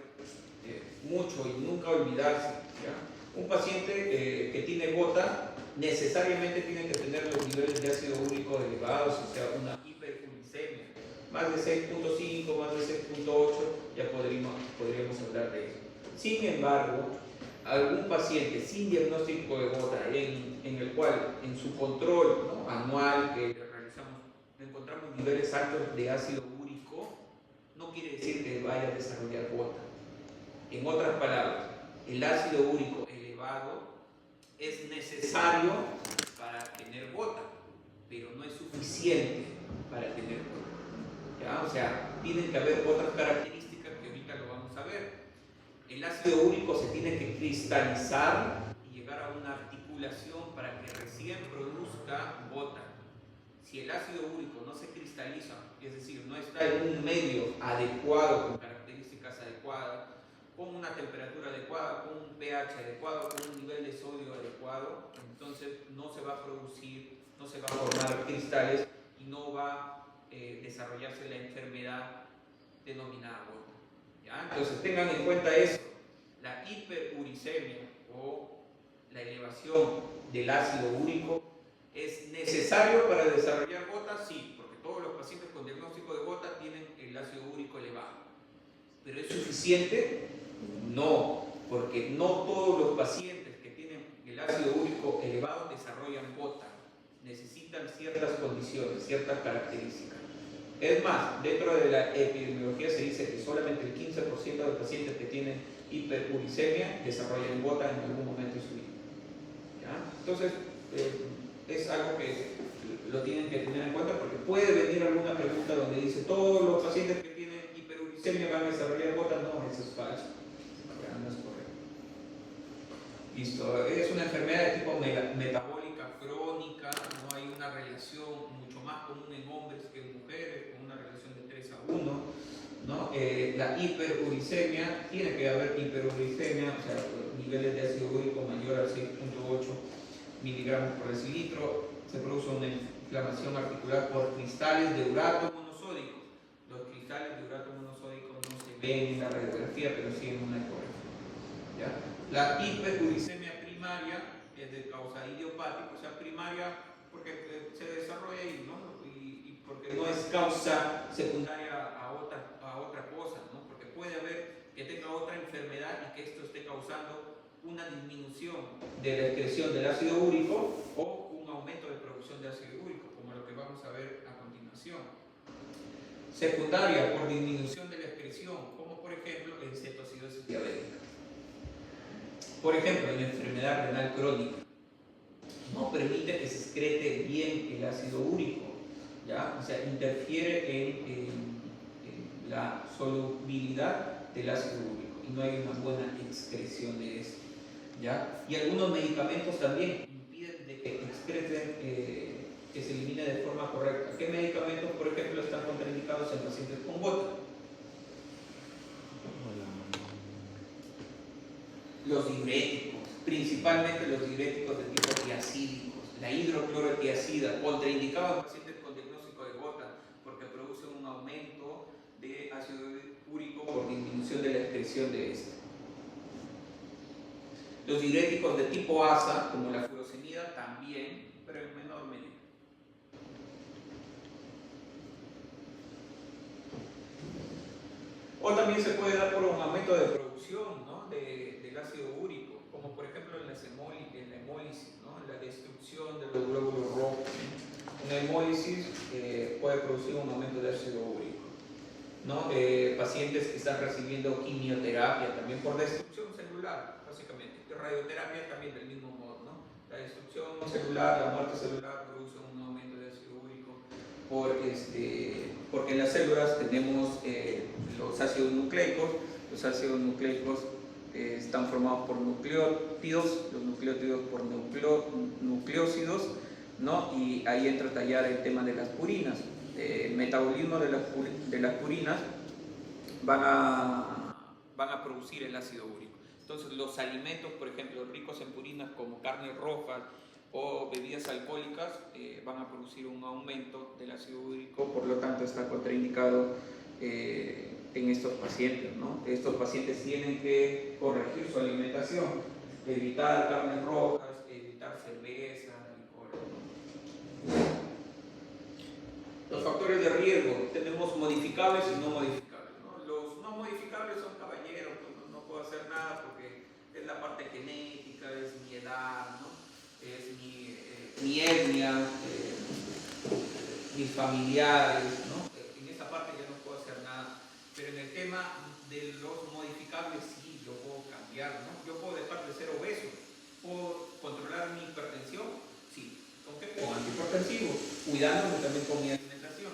Speaker 1: mucho y nunca olvidarse. ¿Ya? Un paciente que tiene gota necesariamente tiene que tener los niveles de ácido úrico elevados, o sea, una hiperuricemia. Más de 6.5, más de 6.8, ya podríamos hablar de eso. Sin embargo, algún paciente sin diagnóstico de gota, en el cual en su control, ¿no?, anual que realizamos, encontramos niveles altos de ácido úrico, no quiere decir que vaya a desarrollar gota. En otras palabras, el ácido úrico elevado es necesario para tener gota, pero no es suficiente para tener gota. ¿Ya? O sea, tienen que haber otras características que ahorita lo vamos a ver. El ácido úrico se tiene que cristalizar y llegar a una articulación para que recién produzca gota. Si el ácido úrico no se cristaliza, es decir, no está en un medio adecuado, con características adecuadas, con una temperatura adecuada, con un pH adecuado, con un nivel de sodio adecuado, entonces no se va a producir, no se va a formar cristales y no va a desarrollarse la enfermedad denominada gota. ¿Ya? Entonces tengan en cuenta eso, la hiperuricemia o la elevación del ácido úrico es necesario para desarrollar gota, sí, porque todos los pacientes con diagnóstico de gota tienen el ácido úrico elevado. ¿Pero es suficiente? No, porque no todos los pacientes que tienen el ácido úrico elevado desarrollan gota. Necesitan ciertas condiciones, ciertas características. Es más, dentro de la epidemiología se dice que solamente el 15% de los pacientes que tienen hiperuricemia desarrollan gota en algún momento de su vida. ¿Ya? Entonces, es algo que lo tienen que tener en cuenta porque puede venir alguna pregunta donde dice todos los pacientes que tienen hiperuricemia van a desarrollar gota. No, eso es falso. No es correcto. Listo. Es una enfermedad de tipo metabólica crónica, no hay una relación mucho más común en hombres que en mujeres, con una relación de 3 a 1. ¿No? La hiperuricemia, tiene que haber hiperuricemia, o sea, niveles de ácido úrico mayor a 6.8 miligramos por decilitro, se produce una inflamación articular por cristales de urato monosódicos. Los cristales de urato monosódicos no se ven en la radiografía, pero sí en una ecografía. La hiperuricemia primaria es de causa idiopática, o sea, primaria porque se desarrolla ahí, ¿no? Y porque no es causa secundaria a otra cosa, ¿no? Porque puede haber que tenga otra enfermedad y que esto esté causando una disminución de la excreción del ácido úrico o un aumento de producción de ácido úrico, como lo que vamos a ver a continuación. Secundaria por disminución de la excreción, como por ejemplo en cetoacidosis diabética. Por ejemplo, en la enfermedad renal crónica, no permite que se excrete bien el ácido úrico, ¿ya? O sea, interfiere en la solubilidad del ácido úrico y no hay una buena excreción de esto, ¿ya? Y algunos medicamentos también impiden de que excreten, que se elimine de forma correcta. ¿Qué medicamentos, por ejemplo, están contraindicados en pacientes con gota? Los diuréticos, principalmente los diuréticos de tipo tiacídicos, la hidroclorotiacida, contraindicado en pacientes con diagnóstico de gota, porque produce un aumento de ácido úrico por disminución de la excreción de este. Los diuréticos de tipo ASA, como la furosemida, también, pero en menor medida. O también se puede dar por un aumento de producción, ¿no? del ácido úrico, como por ejemplo en la hemólisis, ¿no? La destrucción de los glóbulos rojos. Una hemólisis puede producir un aumento de ácido úrico, ¿no? Pacientes que están recibiendo quimioterapia también por destrucción celular, básicamente. Radioterapia también del mismo modo, ¿no? La destrucción celular, la muerte celular produce un aumento de ácido úrico porque en las células tenemos los ácidos nucleicos. Los ácidos nucleicos están formados por nucleótidos, los nucleótidos por nucleósidos, ¿no? Y ahí entra a tallar el tema de las purinas. El metabolismo de las purinas van a producir el ácido úrico. Entonces los alimentos, por ejemplo, ricos en purinas como carnes rojas o bebidas alcohólicas van a producir un aumento del ácido úrico, por lo tanto está contraindicado en estos pacientes, ¿no? Estos pacientes tienen que corregir su alimentación, evitar carnes rojas, evitar cerveza, licor, ¿no? Los factores de riesgo, tenemos modificables y no modificables, ¿no? Los no modificables son caballeros, pues no puedo hacer nada porque es la parte genética, es mi edad, ¿no? Es mi etnia, mis familiares, ¿no? En esa parte ya no puedo hacer nada. Pero en el tema de los modificables sí, yo puedo cambiar, ¿no? Yo puedo dejar de ser obeso, puedo controlar mi hipertensión, sí. ¿Con qué? Con antihipertensivos, cuidándome también con mi alimentación.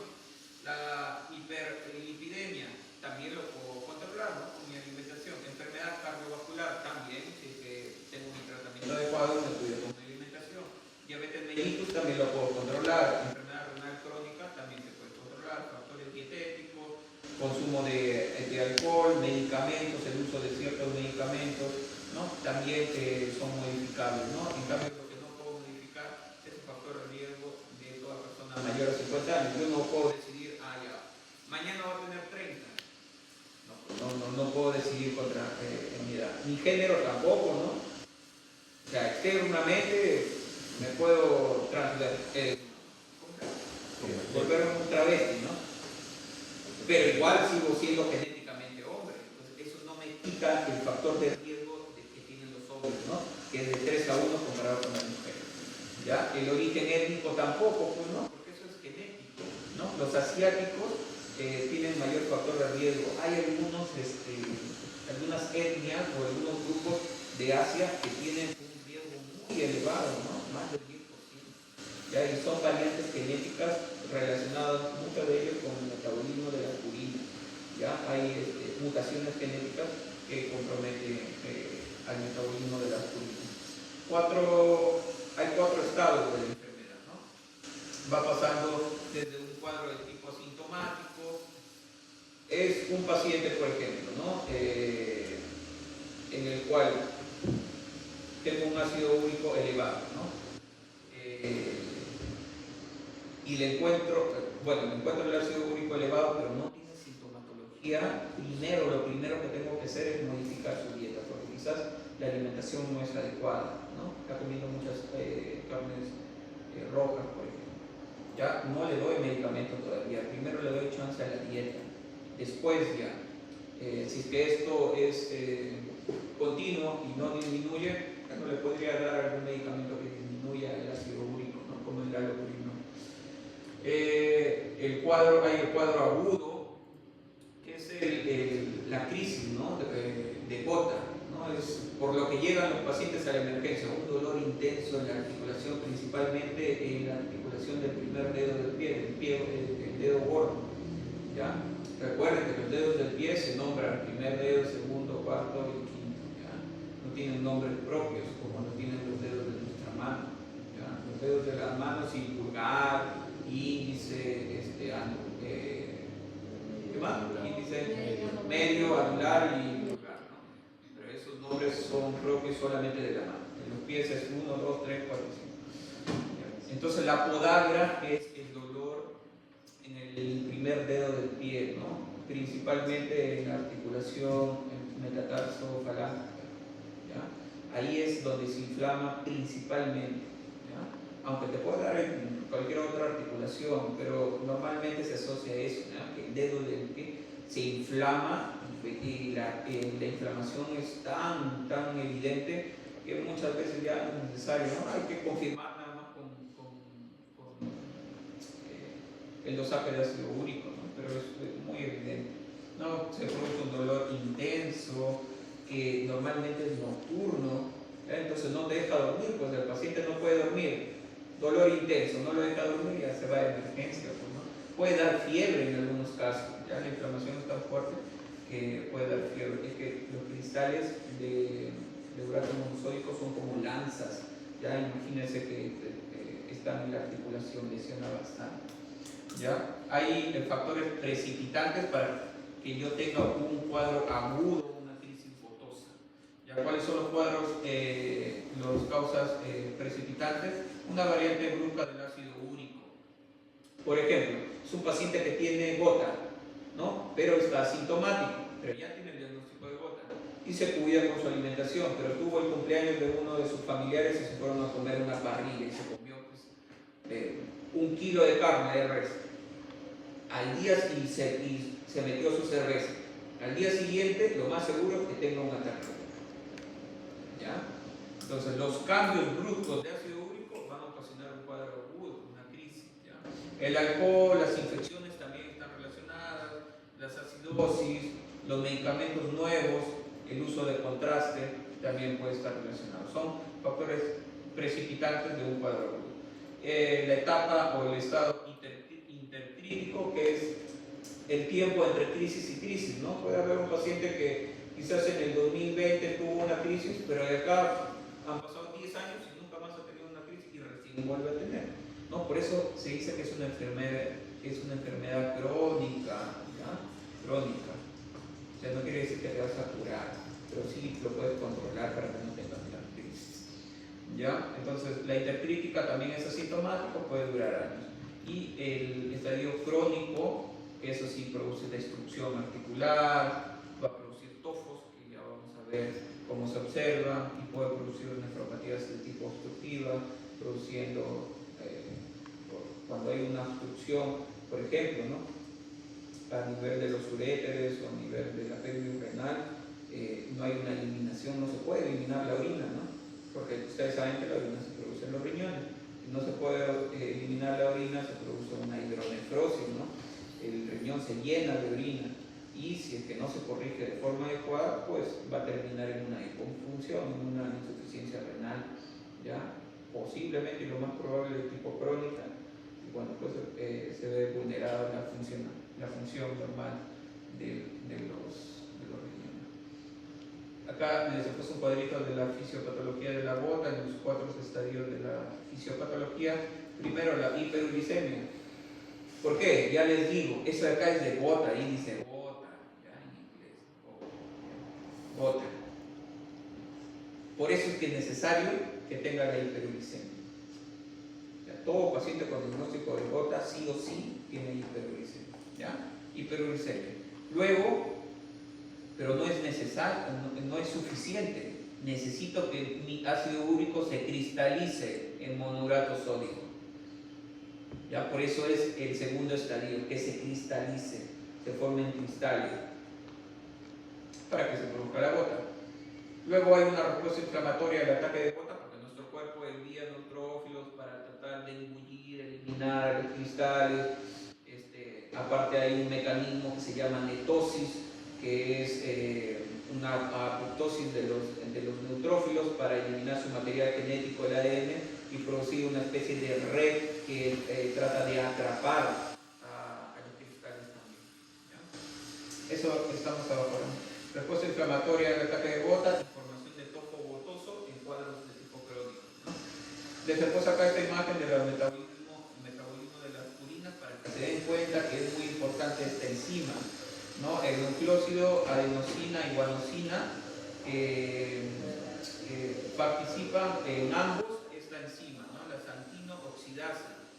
Speaker 1: La hiperlipidemia también lo puedo controlar, ¿no? Con mi alimentación. Enfermedad cardiovascular también, si es que tengo mi tratamiento adecuado, me cuido con mi alimentación. Diabetes mellitus también lo puedo controlar. Enfermedad renal crónica también se puede controlar. Factores dietéticos, consumo de alcohol, medicamentos, el uso de ciertos medicamentos, ¿no? También son modificables, ¿no? En cambio, lo que no puedo modificar es el factor de riesgo de toda persona mayor a 50 años. Yo no puedo decidir, ya, mañana va a tener 30. No puedo decidir contra mi edad. Mi género tampoco, ¿no? O sea, externamente me puedo volverme un travesti, ¿no? Pero igual sigo siendo genéticamente hombre. Entonces eso no me quita el factor de riesgo que tienen los hombres, ¿no? Que es de 3 a 1 comparado con las mujeres. ¿Ya? El origen étnico tampoco, pues no, porque eso es genético, ¿no? Los asiáticos tienen mayor factor de riesgo. Hay algunas etnias o algunos grupos de Asia que tienen un riesgo muy elevado, ¿no? Más del 10%. ¿Ya? Y son variantes genéticas relacionadas, muchas de ellas, con el metabolismo de la purina. ¿Ya? Hay mutaciones genéticas que comprometen al metabolismo de las purinas. Hay 4 estados de la enfermedad, ¿no? Va pasando desde un cuadro de tipo asintomático. Es un paciente, por ejemplo, ¿no? En el cual tengo un ácido úrico elevado, ¿no? Y le encuentro el ácido úrico elevado, pero no tiene sintomatología. Lo primero que tengo que hacer es modificar su dieta, porque quizás la alimentación no es adecuada, ¿no? Está comiendo muchas carnes rojas, por ejemplo. ya no le doy medicamento todavía, primero le doy chance a la dieta, después ya, si es que esto es continuo y no disminuye, no le podría dar algún medicamento que disminuya el ácido úrico, ¿no? Como el allopurinol. Hay el cuadro agudo, que es la crisis, ¿no? de gota, ¿no? Es por lo que llegan los pacientes a la emergencia, un dolor intenso en la articulación, principalmente en la articulación del primer dedo del pie, el dedo gordo, ¿ya? Recuerden que los dedos del pie se nombran primer dedo, segundo, cuarto y quinto, ¿ya? No tienen nombres propios como lo tienen los dedos de nuestra mano, ¿ya? Los dedos de las manos, y pulgar, índice, ¿qué más? Índice, medio, anular y pulgar, ¿no? Pero esos nombres son propios solamente de la mano. En los pies es 1, 2, 3, 4, 5. Entonces la podagra es el dolor en el primer dedo del pie, ¿no? Principalmente en la articulación metatarso falángica, ¿ya? Ahí es donde se inflama principalmente, ¿ya? Aunque te puede dar en cualquier otra articulación, pero normalmente se asocia a eso, ¿ya? Que el dedo del pie se inflama y la inflamación es tan evidente que muchas veces ya no es necesario, ¿no? Hay que confirmar nada más con el dosaje de ácido úrico, ¿no? Pero es muy evidente, ¿no? Se produce un dolor intenso que normalmente es nocturno, ¿ya? Entonces no te deja dormir, pues el paciente no puede dormir, dolor intenso, no lo deja dormir, ya se va a emergencia, pues, ¿no? Puede dar fiebre en algunos casos, ya la inflamación es tan fuerte que puede dar fiebre. Es que los cristales de urato monosódico son como lanzas, ya imagínense que están en la articulación, lesiona bastante. ¿Ya? Hay factores precipitantes para que yo tenga un cuadro agudo, una crisis fotosa. ¿Ya? ¿Cuáles son los cuadros, las causas precipitantes? Una variante brusca del ácido úrico. Por ejemplo, es un paciente que tiene gota, ¿no? Pero está asintomático, pero ya tiene el diagnóstico de gota y se cuida con su alimentación, pero tuvo el cumpleaños de uno de sus familiares y se fueron a comer una parrilla y se comió pues, 1 kilo de carne de res. Al día y se metió su cerveza. Al día siguiente, lo más seguro es que tenga un ataque. ¿Ya? Entonces, los cambios bruscos de ácido úrico van a ocasionar un cuadro agudo, una crisis. ¿Ya? El alcohol, las infecciones también están relacionadas, las acidosis, los medicamentos nuevos, el uso de contraste también puede estar relacionado. Son factores precipitantes de un cuadro agudo. La etapa o el estado intercrítico, que es el tiempo entre crisis y crisis, ¿no? Puede haber un paciente que quizás en el 2020 tuvo una crisis, pero de acá han pasado 10 años y nunca más ha tenido una crisis y recién vuelve a tener, ¿no? Por eso se dice que es una enfermedad crónica, ¿ya? Crónica. O sea, no quiere decir que te vas a curar, pero sí lo puedes controlar para que no tengas la crisis. ¿Ya? Entonces, la intercrítica también es asintomático, puede durar años. Y el estadio crónico, eso sí produce destrucción articular, va a producir tofos, que ya vamos a ver cómo se observa, y puede producir nefropatías de tipo obstructiva, produciendo, cuando hay una obstrucción, por ejemplo, ¿no? A nivel de los uréteres o a nivel de la pelvis renal, no hay una eliminación, no se puede eliminar la orina, ¿no? Porque ustedes saben que la orina se produce en los riñones. Si no se puede eliminar la orina, se produce una hidronefrosis, ¿no? El riñón se llena de orina y si es que no se corrige de forma adecuada, pues va a terminar en una hipofunción, en una insuficiencia renal, ¿ya? Posiblemente, y lo más probable, de tipo crónica, y bueno, pues se ve vulnerada la función normal de los riñones. Acá les he puesto un cuadrito de la fisiopatología de la gota en los 4 estadios de la fisiopatología. Primero, la hiperuricemia. ¿Por qué? Ya les digo, eso de acá es de gota, ahí dice gota, ya en inglés, gota. Por eso es que es necesario que tenga la hiperuricemia. O sea, todo paciente con diagnóstico de gota sí o sí tiene hiperuricemia, ¿ya? Hiperuricemia. Luego, pero no es necesario, no es suficiente. Necesito que mi ácido úrico se cristalice en monourato sódico. ¿ya? Por eso es el segundo estadio, que se cristalice, se formen cristales, para que se produzca la gota. Luego hay una respuesta inflamatoria al ataque de gota, porque nuestro cuerpo envía neutrófilos para tratar de engullir, eliminar los cristales. Aparte hay un mecanismo que se llama netosis, que es una apoptosis de los neutrófilos para eliminar su material genético, el ADN, y producir una especie de red que trata de atrapar a los cristales también, ¿ya? Eso estamos abajo. Respuesta inflamatoria al ataque de gota, formación de tofo gotoso en cuadros de tipo crónico, ¿no? Les he puesto acá esta imagen del metabolismo de las purinas para que se den cuenta que es muy importante esta enzima, ¿no? El nucleósido adenosina y guanosina participan en ambos esta enzima, ¿no? La xantino-oxidasa,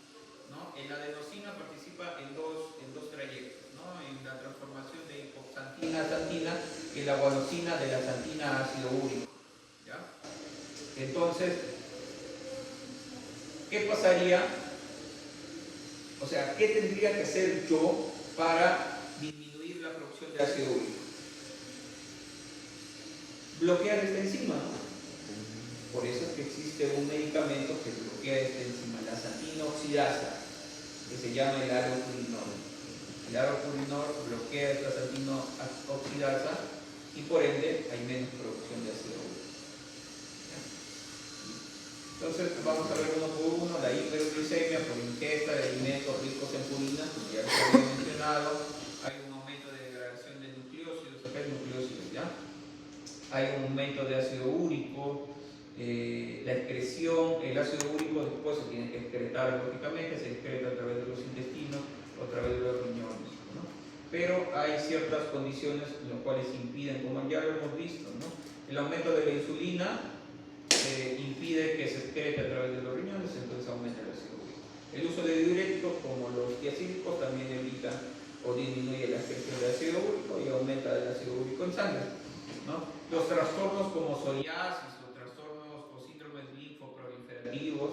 Speaker 1: ¿no? En la adenosina participa en dos trayectos, ¿no? En la transformación de hipoxantina a xantina y la guanosina de la xantina a ácido úrico, ¿ya? Entonces, ¿qué pasaría? O sea, ¿qué tendría que hacer yo para disminuir la producción de ácido úrico? Bloquear esta enzima, ¿no? Por eso es que existe un medicamento que bloquea esta enzima, la xantino-oxidasa, que se llama el aropurinol. El aropurinol bloquea esta xantino-oxidasa y por ende hay menos producción de ácido úrico. Entonces vamos a ver uno por uno. La hiperglicemia por ingesta de alimentos ricos en purina, como ya se había mencionado. Hay un aumento de degradación de nucleósidos, acá hay nucleósidos, ¿ya? Hay un aumento de ácido úrico. La excreción, el ácido úrico después se tiene que excretar lógicamente, se excreta a través de los intestinos o a través de los riñones, ¿no? Pero hay ciertas condiciones en las cuales impiden, como ya lo hemos visto, ¿no? El aumento de la insulina impide que se excrete a través de los riñones, entonces aumenta el ácido úrico. El uso de diuréticos como los tiacídicos también evita o disminuye la excreción de ácido úrico y aumenta el ácido úrico en sangre, ¿no? Los trastornos como psoriasis o trastornos o síndromes linfoproliferativos,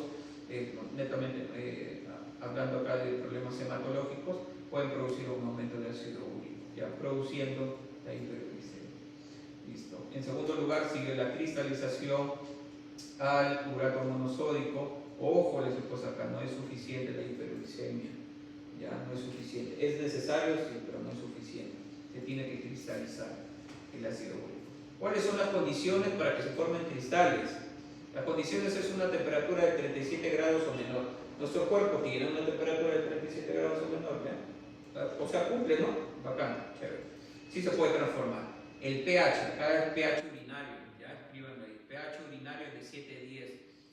Speaker 1: netamente hablando acá de problemas hematológicos, pueden producir un aumento de ácido úrico, ya produciendo la hiperglicemia. Listo. En segundo lugar sigue la cristalización al urato monosódico. Ojo, les he puesto acá, no es suficiente la hiperglicemia, ya no es suficiente. Es necesario, sí, pero no es suficiente. Se tiene que cristalizar el ácido úrico. ¿Cuáles son las condiciones para que se formen cristales? Las condiciones es una temperatura de 37 grados o menor. Nuestro cuerpo tiene una temperatura de 37 grados o menor, ¿ya? O sea, cumple, ¿no? Bacán, chévere. Sí se puede transformar. El pH, acá el pH urinario, ya escríbanlo ahí. pH urinario de 7 a 10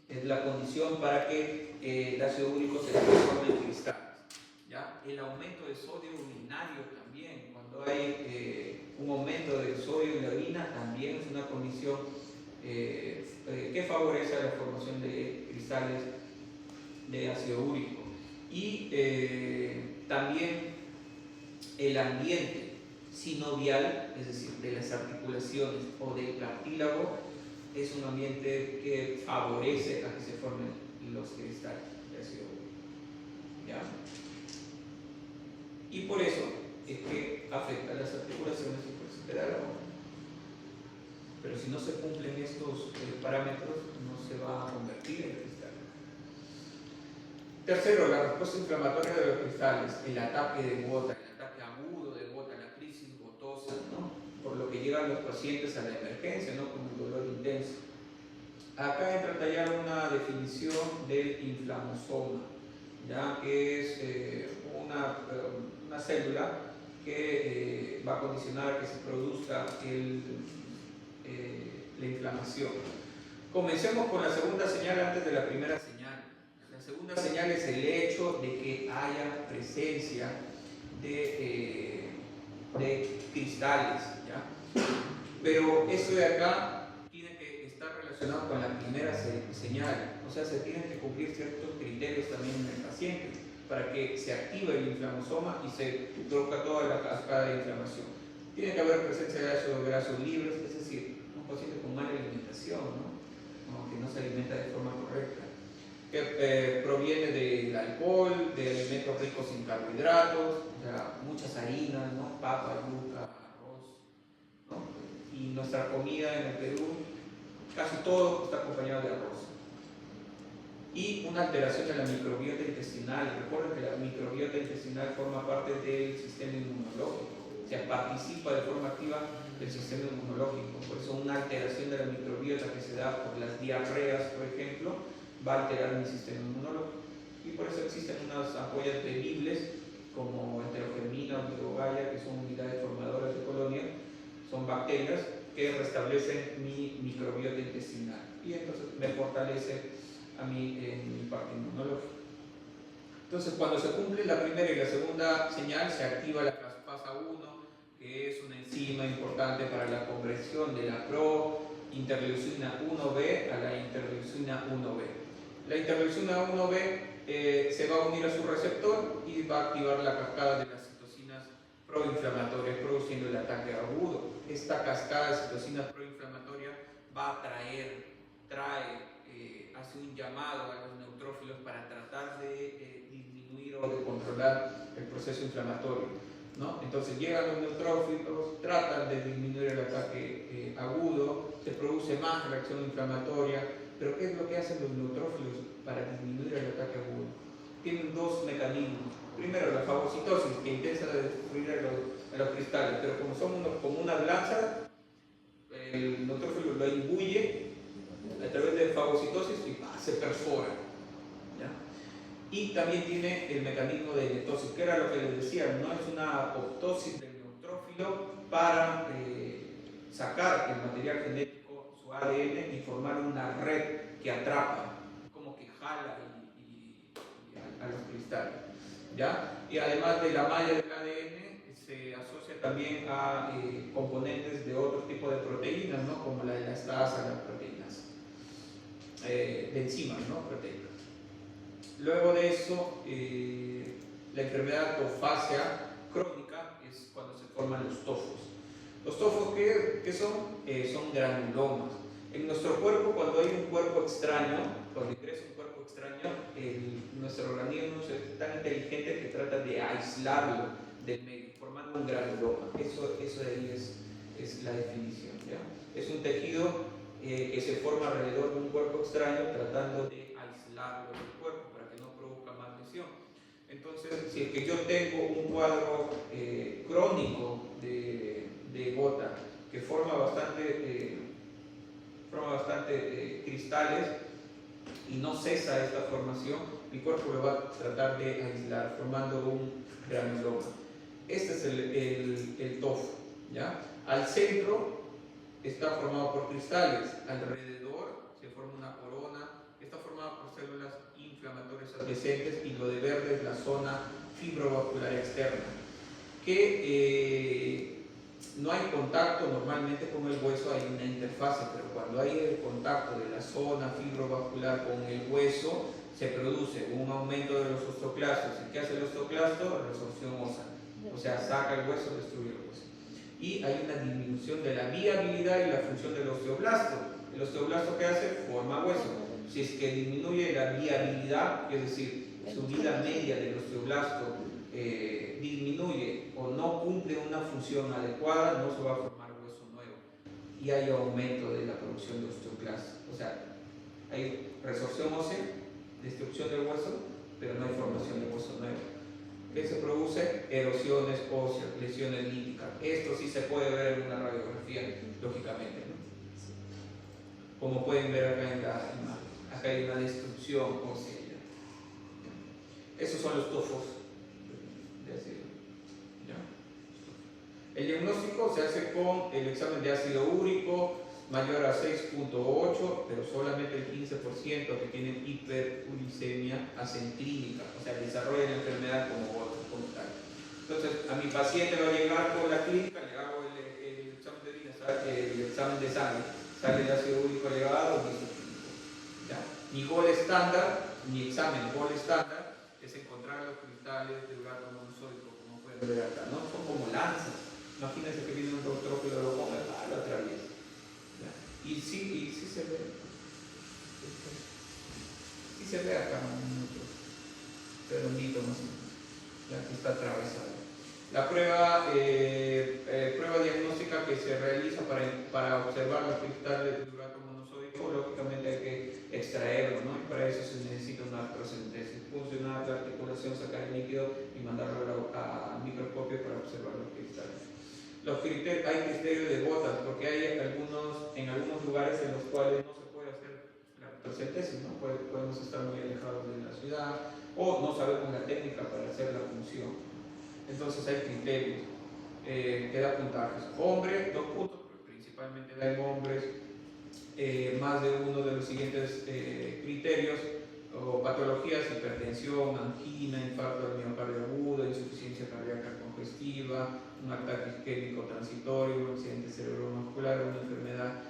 Speaker 1: es la condición para que el ácido úrico se transforme en cristales, ¿ya? El aumento de sodio urinario también, cuando hay un aumento del sodio en la orina, también es una condición que favorece la formación de cristales de ácido úrico. Y también el ambiente sinovial, es decir, de las articulaciones o del cartílago, es un ambiente que favorece a que se formen los cristales de ácido úrico, ¿ya? Y por eso es que afecta a las articulaciones y por eso te da la gota. Pero si no se cumplen estos parámetros, no se va a convertir en cristal. Tercero, la respuesta inflamatoria de los cristales, el ataque de gota, el ataque agudo de gota, la crisis gotosa, ¿no? Por lo que llegan los pacientes a la emergencia, ¿no? Con un dolor intenso. Acá entra a tallar una definición del inflamosoma, ya que es una célula que va a condicionar que se produzca la inflamación. Comencemos con la segunda señal antes de la primera señal. La segunda señal es el hecho de que haya presencia de cristales, ¿ya? Pero eso de acá tiene que estar relacionado con la primera señal, o sea, se tienen que cumplir ciertos criterios también en el paciente para que se active el inflamosoma y se produzca toda la cascada de inflamación. Tiene que haber presencia de ácidos grasos libres, es decir, un paciente con mala alimentación, ¿no? Que no se alimenta de forma correcta, que proviene del alcohol, de alimentos ricos en carbohidratos, o sea, muchas harinas, ¿no? Papa, yuca, arroz, ¿no? Y nuestra comida en el Perú, casi todo está acompañado de arroz. Y una alteración de la microbiota intestinal. Recuerden que la microbiota intestinal forma parte del sistema inmunológico, o sea, participa de forma activa del sistema inmunológico. Por eso una alteración de la microbiota que se da por las diarreas, por ejemplo, va a alterar mi sistema inmunológico. Y por eso existen unas ampollas bebibles como heterogermina o mirogaya, que son unidades formadoras de colonia, son bacterias que restablecen mi microbiota intestinal y entonces me fortalece a mí en mi parte inmunológica. Entonces, cuando se cumple la primera y la segunda señal, se activa la caspasa 1, que es una enzima importante para la conversión de la pro-interleucina 1b a la interleucina 1b. La interleucina 1b se va a unir a su receptor y va a activar la cascada de las citocinas proinflamatorias, produciendo el ataque agudo. Esta cascada de citocinas proinflamatorias va a hace un llamado a los neutrófilos para tratar de disminuir o de controlar el proceso inflamatorio, ¿no? Entonces llegan los neutrófilos, tratan de disminuir el ataque agudo, se produce más reacción inflamatoria, pero ¿qué es lo que hacen los neutrófilos para disminuir el ataque agudo? Tienen dos mecanismos. Primero, la fagocitosis, que intenta destruir a los cristales, pero como son como una lanza, el neutrófilo lo imbuye a través de fagocitosis y se perfora, ¿ya? Y también tiene el mecanismo de netosis, que era lo que les decía, no es una apoptosis del neutrófilo para sacar el material genético, su ADN, y formar una red que atrapa, como que jala a los cristales, ¿ya? Y además de la malla del ADN, se asocia también a componentes de otro tipo de proteínas, ¿no? Como la elastasa, las proteínas de enzimas, ¿no? Proteínas. Luego de eso, la enfermedad tofácea crónica es cuando se forman los tofos. ¿Los tofos qué son? Son granulomas. En nuestro cuerpo, cuando hay un cuerpo extraño, cuando ingresa un cuerpo extraño, nuestro organismo es tan inteligente que trata de aislarlo del medio, formando un granuloma. Eso de ahí es la definición, ¿ya? Es un tejido que se forma alrededor de un cuerpo extraño tratando de aislarlo del cuerpo para que no produzca más lesión. Entonces, si es que yo tengo un cuadro crónico de gota que forma bastante cristales y no cesa esta formación, mi cuerpo lo va a tratar de aislar formando un granuloma. Este es el tofo, ¿ya? Al centro está formado por cristales, alrededor se forma una corona, está formada por células inflamatorias adyacentes y lo de verde es la zona fibrovascular externa, que no hay contacto normalmente con el hueso, hay una interfase, pero cuando hay el contacto de la zona fibrovascular con el hueso, se produce un aumento de los osteoclastos. ¿Y qué hace el osteoclasto? Resorción ósea, o sea, saca el hueso, destruye el hueso. Y hay una disminución de la viabilidad y la función del osteoblasto. ¿El osteoblasto qué hace? Forma hueso. Si es que disminuye la viabilidad, es decir, su vida media del osteoblasto disminuye o no cumple una función adecuada, no se va a formar hueso nuevo. Y hay aumento de la producción de osteoclastos. O sea, hay resorción ósea, destrucción del hueso, pero no hay formación de hueso nuevo. ¿Qué se produce? Erosiones óseas, lesiones líticas. Esto sí se puede ver en una radiografía, lógicamente, ¿no? Como pueden ver acá en la imagen. Acá hay una destrucción ósea. Esos son los tofos de ácido. ¿Ya? El diagnóstico se hace con el examen de ácido úrico mayor a 6.8, pero solamente el 15% que tienen hiperuricemia hacen clínica, o sea, desarrollan la enfermedad como tal. Entonces, a mi paciente va a llegar con la clínica, le hago el examen de orina, el examen de sangre, sale el ácido úrico elevado, ¿ya? Mi gol estándar, mi examen gol estándar, es encontrar los cristales de urato monosódico, como pueden ver acá, ¿no? Son como lanzas. Imagínense que viene un doctor que lo ponga, lo atraviesa. Y sí se ve. Sí se ve acá un minuto. Redondito más o menos. ya que está atravesada. La prueba diagnóstica que se realiza para observar los cristales de urato monosódico, lógicamente hay que extraerlo, ¿no? Y para eso se necesita una artrocentesis, funcionar la articulación, sacar el líquido y mandarlo al microscopio para observar los cristales. Hay criterios de gotas, porque hay en algunos lugares en los cuales no se puede hacer la artrocentesis, ¿no? Podemos estar muy alejados de la ciudad o no sabemos la técnica para hacer la función. Entonces hay criterios que da puntajes. Hombres, 2 puntos, pero principalmente da en hombres más de uno de los siguientes criterios o patologías: hipertensión, angina, infarto del miocardio agudo, insuficiencia cardíaca congestiva, un ataque isquémico transitorio, un accidente cerebrovascular, una enfermedad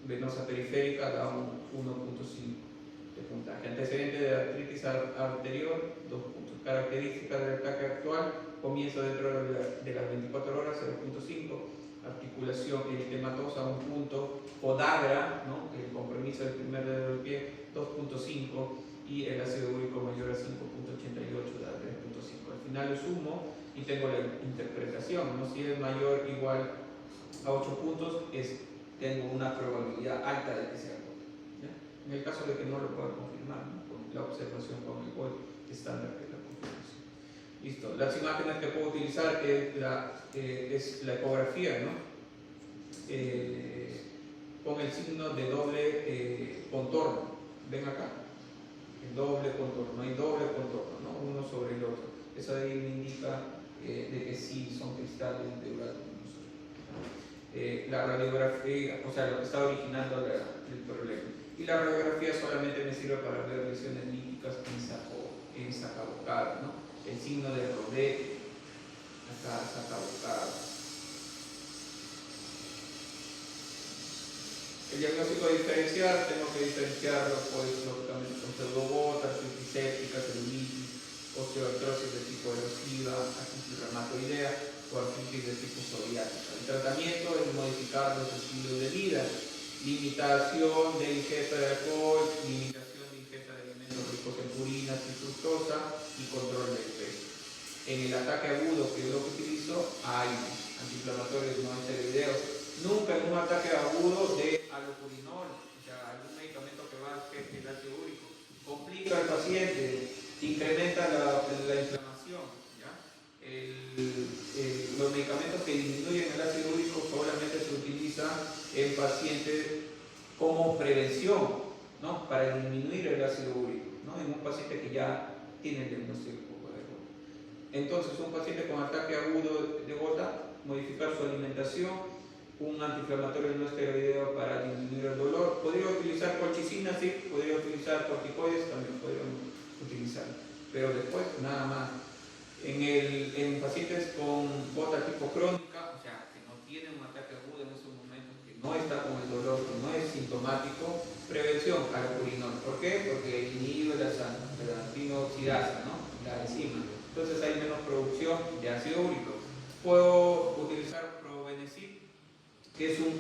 Speaker 1: venosa periférica, da un 1.5 de puntaje. Antecedente de artritis anterior, 2 puntos. Características del ataque actual: comienza dentro de las 24 horas, 0.5. Articulación eritematosa, 1 punto. Podagra, ¿no? El compromiso del primer dedo del pie, 2.5. Y el ácido úrico mayor a 5.88, da 3.5. Al final lo sumo y tengo la interpretación, ¿no? Si es mayor o igual a 8 puntos, tengo una probabilidad alta de que sea gota, ¿ya? En el caso de que no lo pueda confirmar, ¿no? Con la observación con el gol estándar, que es la confirmación. Listo. Las imágenes que puedo utilizar es la ecografía, ¿no? Con el signo de doble contorno. Ven acá. El doble contorno. Hay doble contorno, ¿no? Uno sobre el otro. Eso ahí me indica de que sí son cristales de urato monosódico. La radiografía, o sea, lo que está originando el problema. Y la radiografía solamente me sirve para ver lesiones líticas en saca bocal, ¿no? El signo de rodete, acá saca bocal. El diagnóstico diferencial, tengo que diferenciarlo, pues, lógicamente, con pseudogotas, artritis séptica, celulitis, osteoartrosis de tipo erosiva, artritis reumatoidea o artritis de tipo psoriática. El tratamiento es modificar los estilos de vida: limitación de ingesta de alcohol, limitación de ingesta de alimentos ricos en purinas y fructosa y control del peso. En el ataque agudo, que es lo que utilizo, hay antiinflamatorios no esteroideos. Nunca en un ataque agudo de alopurinol, o sea, algún medicamento que va a hacer el ácido úrico, complica al paciente, incrementa la inflamación, ¿ya? Los medicamentos que disminuyen el ácido úrico solamente se utilizan en pacientes como prevención, ¿no? Para disminuir el ácido úrico, ¿no? En un paciente que ya tiene el diagnóstico de gota. Entonces, un paciente con ataque agudo de gota, modificar su alimentación, un antiinflamatorio no esteroideo para disminuir el dolor. Podría utilizar colchicina, sí, podría utilizar corticoides, también podríamos utilizar, pero después nada más. En pacientes con gota tipo crónica, o sea, que no tienen un ataque agudo en esos momentos, que no está con el dolor, que no es sintomático, prevención alopurinol. ¿Por qué? Porque inhibe la antioxidasa, ¿no? La enzima. Entonces hay menos producción de ácido úrico. Puedo utilizar probenecid, que es un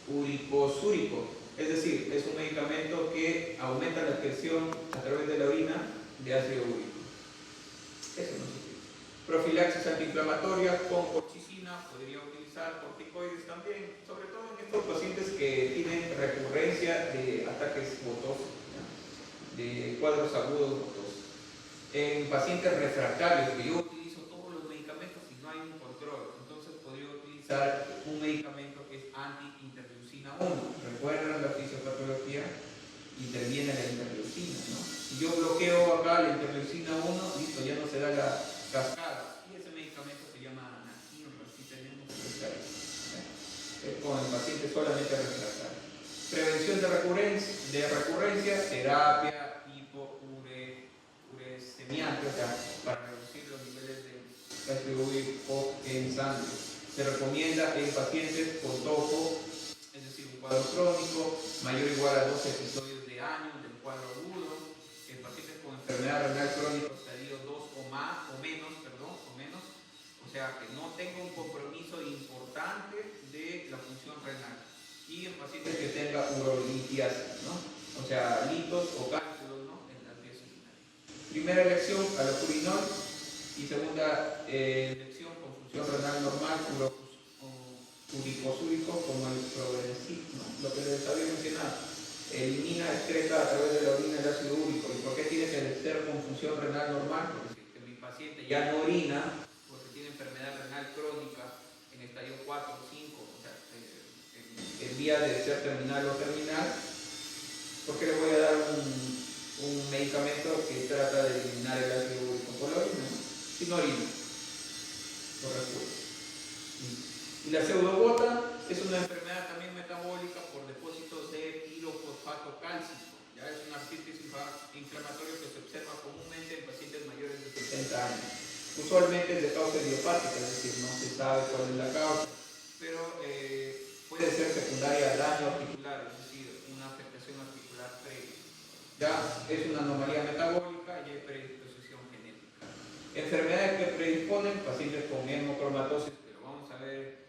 Speaker 1: uricosúrico, es decir, es un medicamento que aumenta la excreción a través de la orina de ácido úrico. Eso no se utiliza. Profilaxis antiinflamatoria con colchicina, podría utilizar corticoides también, sobre todo en estos pacientes que tienen recurrencia de ataques gotosos, ¿ya? De cuadros agudos gotosos. En pacientes refractarios, que yo utilizo todos los medicamentos y no hay un control, entonces podría utilizar un medicamento que es anti-interleucina 1. Recuerdan la fisiopatología, interviene la interleucina, ¿no? Si yo bloqueo acá la interleucina 1, listo, ya no se da la cascada. Y ese medicamento se llama anakinra, si tenemos que buscar con el paciente solamente refractario. Prevención de recurrencia, terapia tipo uresemiante, o sea, para reducir los niveles de ácido úrico en sangre. Se recomienda en pacientes con TOFO, es decir, un cuadro crónico, mayor o igual a 12 episodios de año del cuadro agudo. En pacientes con enfermedad renal crónica, estadio 2 o menos, o sea, que no tenga un compromiso importante de la función renal. Y en pacientes que tenga urolitiasis, ¿no? O sea, litos o cálculos, ¿no? En las vías urinarias. Primera elección, alopurinol, y segunda elección con función renal normal, uricosúrico como el probenecid, ¿no? Lo que les había mencionado. Elimina, excreta a través de la orina el ácido úrico. ¿Y por qué tiene que ser con función renal normal? Porque si mi paciente ya no orina, porque tiene enfermedad renal crónica en estadio 4 o 5, o sea, en vía de ser terminal o terminal, ¿por qué le voy a dar un medicamento que trata de eliminar el ácido úrico por la orina? Si no orina, por respuesta. Y la pseudobota es una enfermedad también metabólica por depósitos de pirofosfato cálcico. Ya es un artritis inflamatorio que se observa comúnmente en pacientes mayores de 70 años. Usualmente es de causa idiopática, es decir, no se sabe cuál es la causa, pero puede ser secundaria a daño articular, es decir, una afectación articular previa. Ya es una anomalía metabólica y hay predisposición genética. Enfermedades que predisponen, pacientes con hemocromatosis, que lo vamos a ver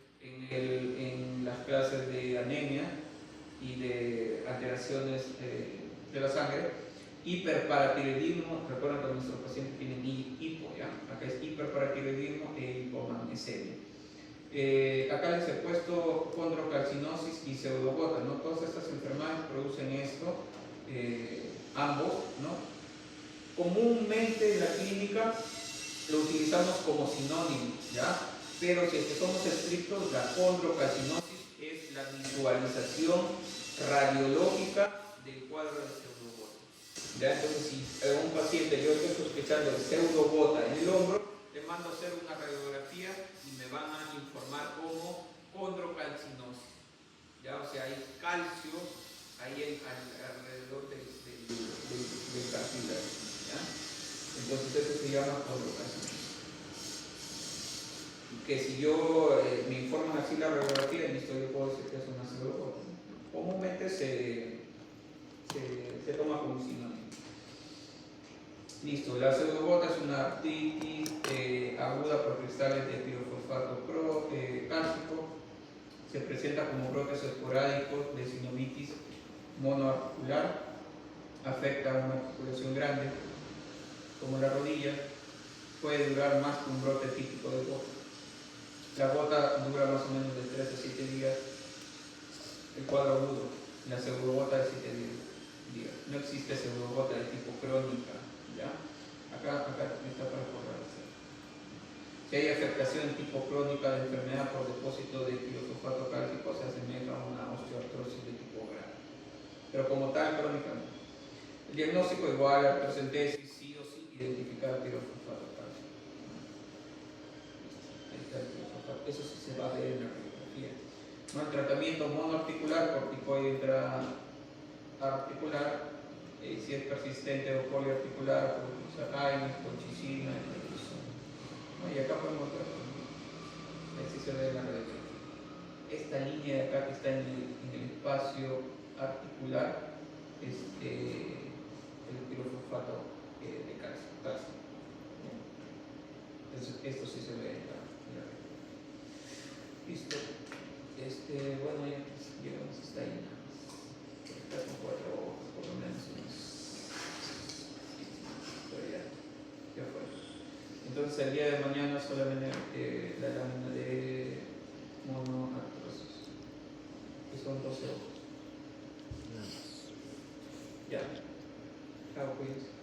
Speaker 1: en las clases de anemia y de alteraciones de la sangre. Hiperparatiroidismo, recuerden que nuestros pacientes tienen hipo, ¿ya? Acá es hiperparatiroidismo e hipomagnesemia. Acá les he puesto condrocalcinosis y pseudobota, ¿no? Todas estas enfermedades producen esto, ambos, ¿no? Comúnmente en la clínica lo utilizamos como sinónimo, ¿ya? Pero si es que somos estrictos, la condrocalcinosis es la visualización radiológica del cuadro de pseudobota. ¿Ya? Entonces, si a un paciente yo estoy sospechando de pseudobota en el hombro, le mando a hacer una radiografía y me van a informar como condrocalcinosis. ¿Ya? O sea, hay calcio ahí alrededor del cartílago. ¿Ya? Entonces eso se llama condrocalcinosis. Que si yo me informan así la radiografía, listo, yo puedo decir que es una pseudobota. Comúnmente se toma como sinónimo. Listo, la pseudobota es una artritis aguda por cristales de pirofosfato cálcico. Se presenta como brotes esporádicos de sinovitis monoarticular. Afecta a una articulación grande, como la rodilla. Puede durar más que un brote típico de gota. La gota dura más o menos de 3 a 7 días. El cuadro agudo, la pseudobota de 7 días. No existe pseudobota de tipo crónica. ¿Ya? Acá está para acordarse. Si hay afectación tipo crónica de enfermedad por depósito de pirofosfato cálcico, se asemeja a una osteoartrosis de tipo grave. Pero como tal, crónica no. El diagnóstico igual, artrocentesis, sí o sí, identificar pirofosfato cálcico. Ahí está el pirofosfato. Eso sí se va a ver en la radiografía. ¿No? El tratamiento monoarticular, corticoide intraarticular, si es persistente o poliarticular, puedo utilizar AINES, colchicina, ¿no? Y acá podemos ver, ahí sí se ve la radiografía. Esta línea de acá que está en el espacio articular es el pirofosfato de calcio. Entonces, esto sí se ve en la radiografía. Listo. Bueno, ya llegamos hasta ahí. Estas son 4 hojas, por lo menos. Pero ya fue. Entonces, el día de mañana solamente la lámina de monoartrosis, que son 12 hojas. Ya. Chao, cuídense.